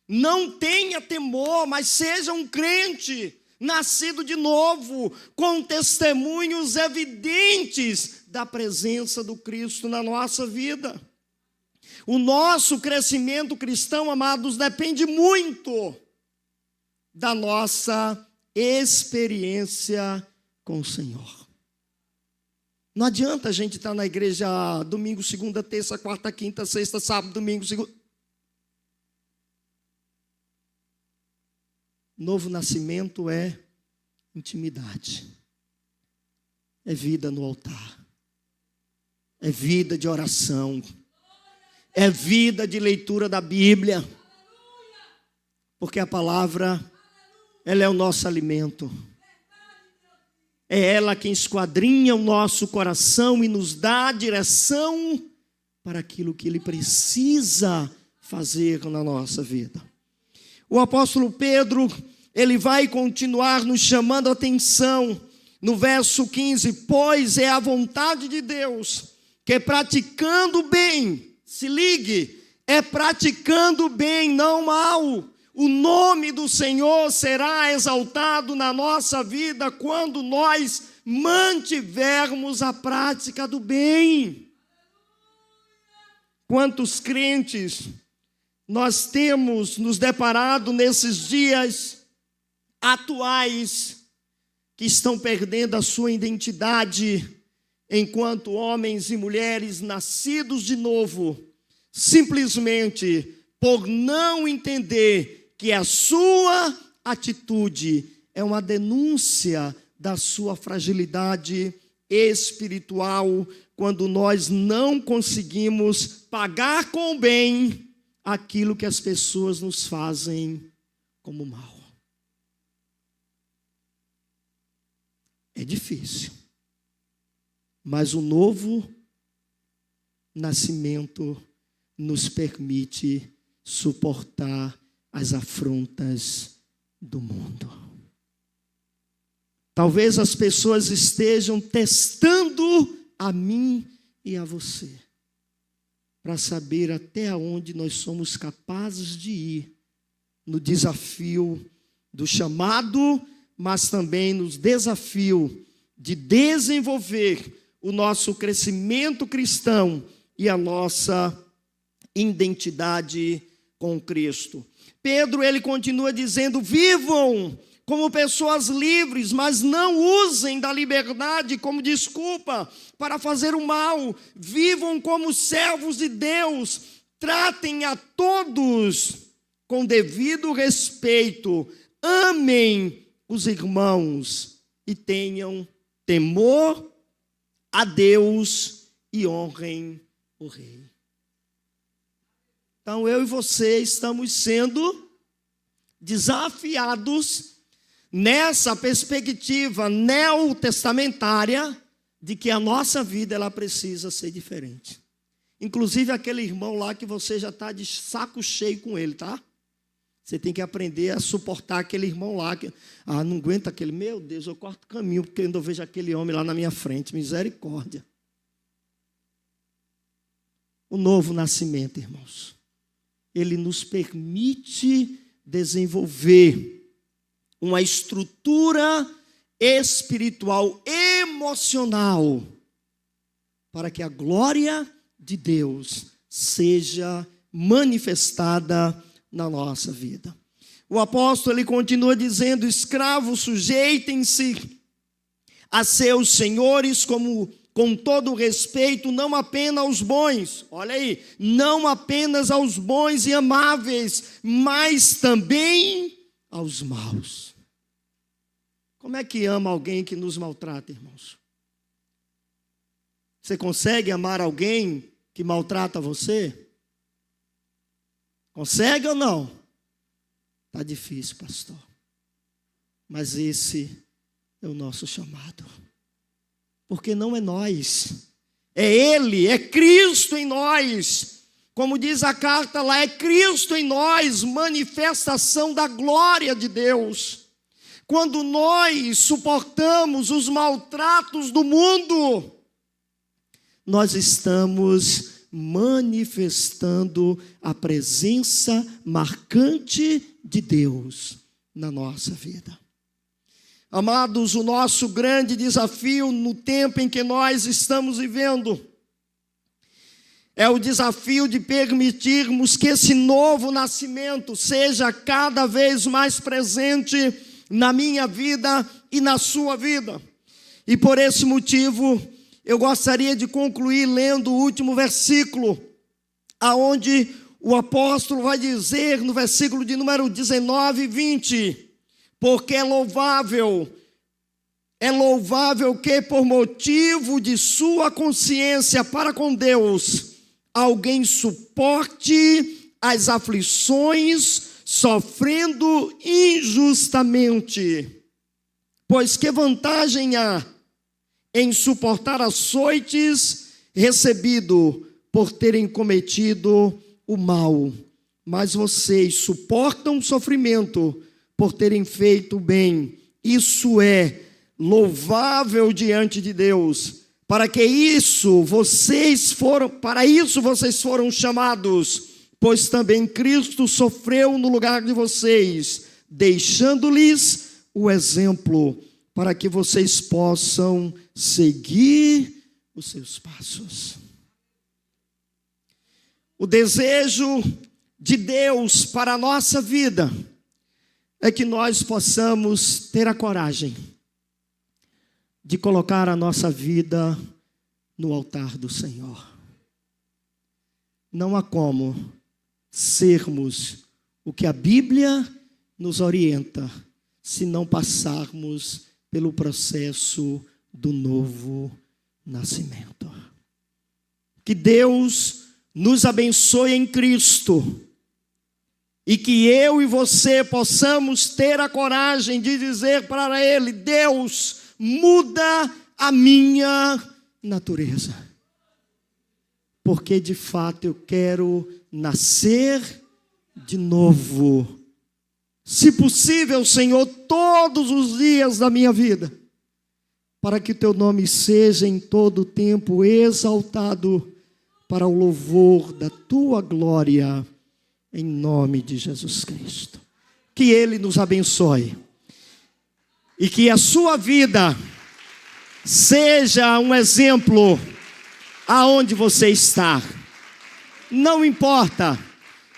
não tenha temor, mas seja um crente, nascido de novo, com testemunhos evidentes da presença do Cristo na nossa vida. O nosso crescimento cristão, amados, depende muito da nossa experiência com o Senhor. Não adianta a gente estar na igreja domingo, segunda, terça, quarta, quinta, sexta, sábado, domingo, segunda. Novo nascimento é intimidade. É vida no altar. É vida de oração. É vida de leitura da Bíblia. Porque a palavra, ela é o nosso alimento. É ela quem esquadrinha o nosso coração e nos dá a direção para aquilo que Ele precisa fazer na nossa vida. O apóstolo Pedro, ele vai continuar nos chamando a atenção no verso 15. Pois é a vontade de Deus que praticando o bem, se ligue, é praticando o bem, não mal. O nome do Senhor será exaltado na nossa vida quando nós mantivermos a prática do bem. Quantos crentes nós temos nos deparado nesses dias atuais que estão perdendo a sua identidade enquanto homens e mulheres nascidos de novo, simplesmente por não entender que a sua atitude é uma denúncia da sua fragilidade espiritual, quando nós não conseguimos pagar com o bem aquilo que as pessoas nos fazem como mal. É difícil, mas o novo nascimento nos permite suportar as afrontas do mundo. Talvez as pessoas estejam testando a mim e a você, para saber até onde nós somos capazes de ir no desafio do chamado, mas também no desafio de desenvolver o nosso crescimento cristão e a nossa identidade com Cristo. Pedro, ele continua dizendo, vivam como pessoas livres, mas não usem da liberdade como desculpa para fazer o mal. Vivam como servos de Deus, tratem a todos com devido respeito, amem os irmãos e tenham temor a Deus e honrem o Rei. Então eu e você estamos sendo desafiados nessa perspectiva neotestamentária de que a nossa vida ela precisa ser diferente. Inclusive aquele irmão lá que você já está de saco cheio com ele, tá? Você tem que aprender a suportar aquele irmão lá que, não aguenta aquele, meu Deus, eu corto o caminho porque eu vejo aquele homem lá na minha frente, misericórdia. O novo nascimento, irmãos, ele nos permite desenvolver uma estrutura espiritual, emocional, para que a glória de Deus seja manifestada na nossa vida. O apóstolo, ele continua dizendo, escravos, sujeitem-se a seus senhores com todo o respeito, não apenas aos bons, olha aí, não apenas aos bons e amáveis, mas também aos maus. Como é que ama alguém que nos maltrata, irmãos? Você consegue amar alguém que maltrata você? Consegue ou não? Está difícil, pastor. Mas esse é o nosso chamado. Porque não é nós. É Ele, é Cristo em nós. Como diz a carta lá, é Cristo em nós, manifestação da glória de Deus. Quando nós suportamos os maltratos do mundo, nós estamos manifestando a presença marcante de Deus na nossa vida. Amados, o nosso grande desafio no tempo em que nós estamos vivendo é o desafio de permitirmos que esse novo nascimento seja cada vez mais presente na minha vida e na sua vida. E por esse motivo, eu gostaria de concluir lendo o último versículo, aonde o apóstolo vai dizer no versículo de número 19 e 20, porque é louvável que por motivo de sua consciência para com Deus, alguém suporte as aflições sofrendo injustamente. Pois que vantagem há em suportar açoites recebido por terem cometido o mal? Mas vocês suportam o sofrimento por terem feito o bem. Isso é louvável diante de Deus. Para isso vocês foram chamados, pois também Cristo sofreu no lugar de vocês, deixando-lhes o exemplo, para que vocês possam seguir os seus passos. O desejo de Deus para a nossa vida é que nós possamos ter a coragem de colocar a nossa vida no altar do Senhor. Não há como sermos o que a Bíblia nos orienta se não passarmos pelo processo do novo nascimento. Que Deus nos abençoe em Cristo e que eu e você possamos ter a coragem de dizer para Ele: Deus, muda a minha natureza, porque de fato eu quero nascer de novo. Se possível, Senhor, todos os dias da minha vida, para que o Teu nome seja em todo o tempo exaltado para o louvor da Tua glória, em nome de Jesus Cristo. Que Ele nos abençoe e que a sua vida seja um exemplo aonde você está. Não importa,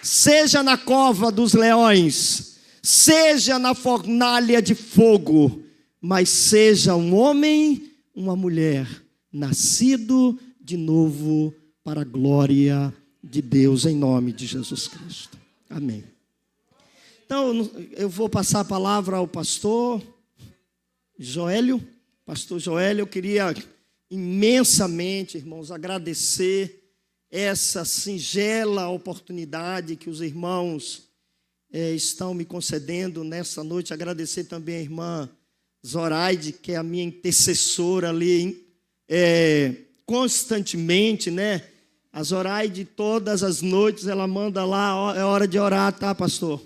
seja na cova dos leões, seja na fornalha de fogo, mas seja um homem, uma mulher, nascido de novo para a glória de Deus, em nome de Jesus Cristo. Amém. Então, eu vou passar a palavra ao pastor Joélio. Pastor Joélio, eu queria imensamente, irmãos, agradecer essa singela oportunidade que os irmãos estão me concedendo nessa noite. Agradecer também a irmã Zoraide, que é a minha intercessora ali constantemente, né? A Zoraide, todas as noites, ela manda lá: é hora de orar, tá, pastor?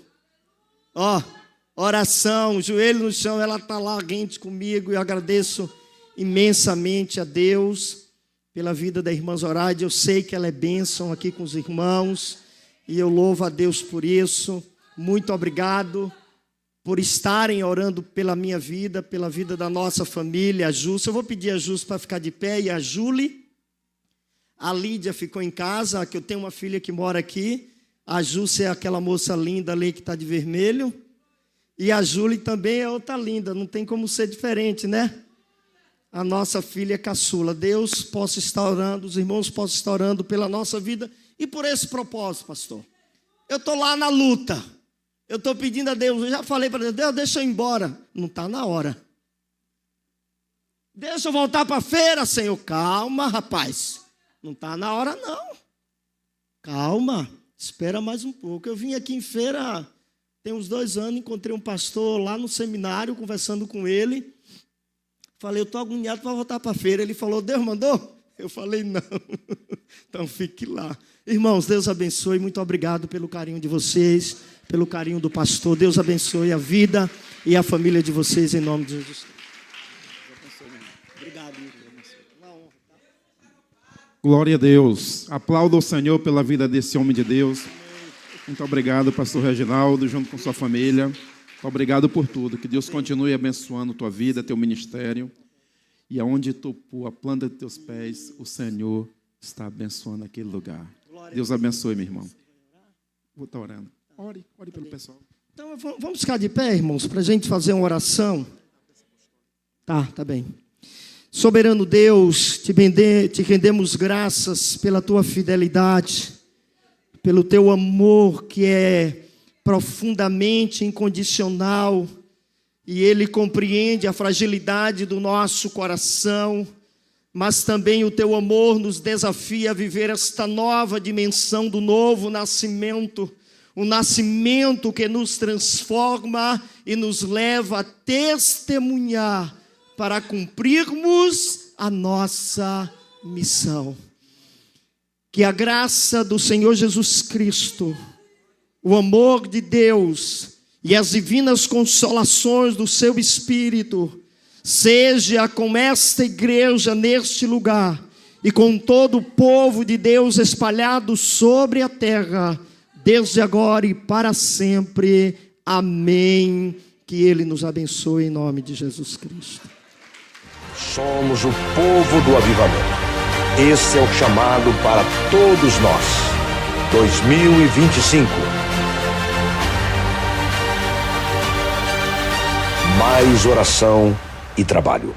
Oração, joelho no chão, ela está lá rente comigo. E eu agradeço imensamente a Deus pela vida da irmã Zoraide. Eu sei que ela é bênção aqui com os irmãos e eu louvo a Deus por isso. Muito obrigado por estarem orando pela minha vida, pela vida da nossa família. A Júcia, eu vou pedir a Júcia para ficar de pé, e a Júlia. A Lídia ficou em casa, que eu tenho uma filha que mora aqui. A Júcia é aquela moça linda ali que está de vermelho. E a Júlia também é outra linda, não tem como ser diferente, né? A nossa filha caçula. Deus possa estar orando, os irmãos possam estar orando pela nossa vida. E por esse propósito, pastor, eu estou lá na luta. Eu estou pedindo a Deus, eu já falei para Deus, Deus, deixa eu ir embora. Não está na hora. Deixa eu voltar para a feira, Senhor. Calma, rapaz. Não está na hora, não. Calma, espera mais um pouco. Eu vim aqui em feira, tem uns 2 anos, encontrei um pastor lá no seminário, conversando com ele. Falei, eu estou agoniado para voltar para a feira. Ele falou, Deus mandou? Eu falei, não. Então fique lá. Irmãos, Deus abençoe. Muito obrigado pelo carinho de vocês, pelo carinho do pastor. Deus abençoe a vida e a família de vocês, em nome de Jesus. Obrigado. Glória a Deus. Aplauda o Senhor pela vida desse homem de Deus. Muito obrigado, pastor Reginaldo, junto com sua família. Obrigado por tudo. Que Deus continue abençoando tua vida, teu ministério. E aonde tu pôr a planta de teus pés, o Senhor está abençoando aquele lugar. Deus abençoe, meu irmão. Vou estar orando. Ore pelo pessoal. Então, vamos ficar de pé, irmãos, para a gente fazer uma oração. Tá bem. Soberano Deus, te rendemos graças pela tua fidelidade, pelo teu amor que é profundamente incondicional, e ele compreende a fragilidade do nosso coração, mas também o teu amor nos desafia a viver esta nova dimensão do novo nascimento, um nascimento que nos transforma e nos leva a testemunhar para cumprirmos a nossa missão. Que a graça do Senhor Jesus Cristo, o amor de Deus e as divinas consolações do seu Espírito seja com esta igreja neste lugar e com todo o povo de Deus espalhado sobre a terra, desde agora e para sempre. Amém. Que Ele nos abençoe em nome de Jesus Cristo. Somos o povo do avivamento. Esse é o chamado para todos nós. 2025. Mais oração e trabalho.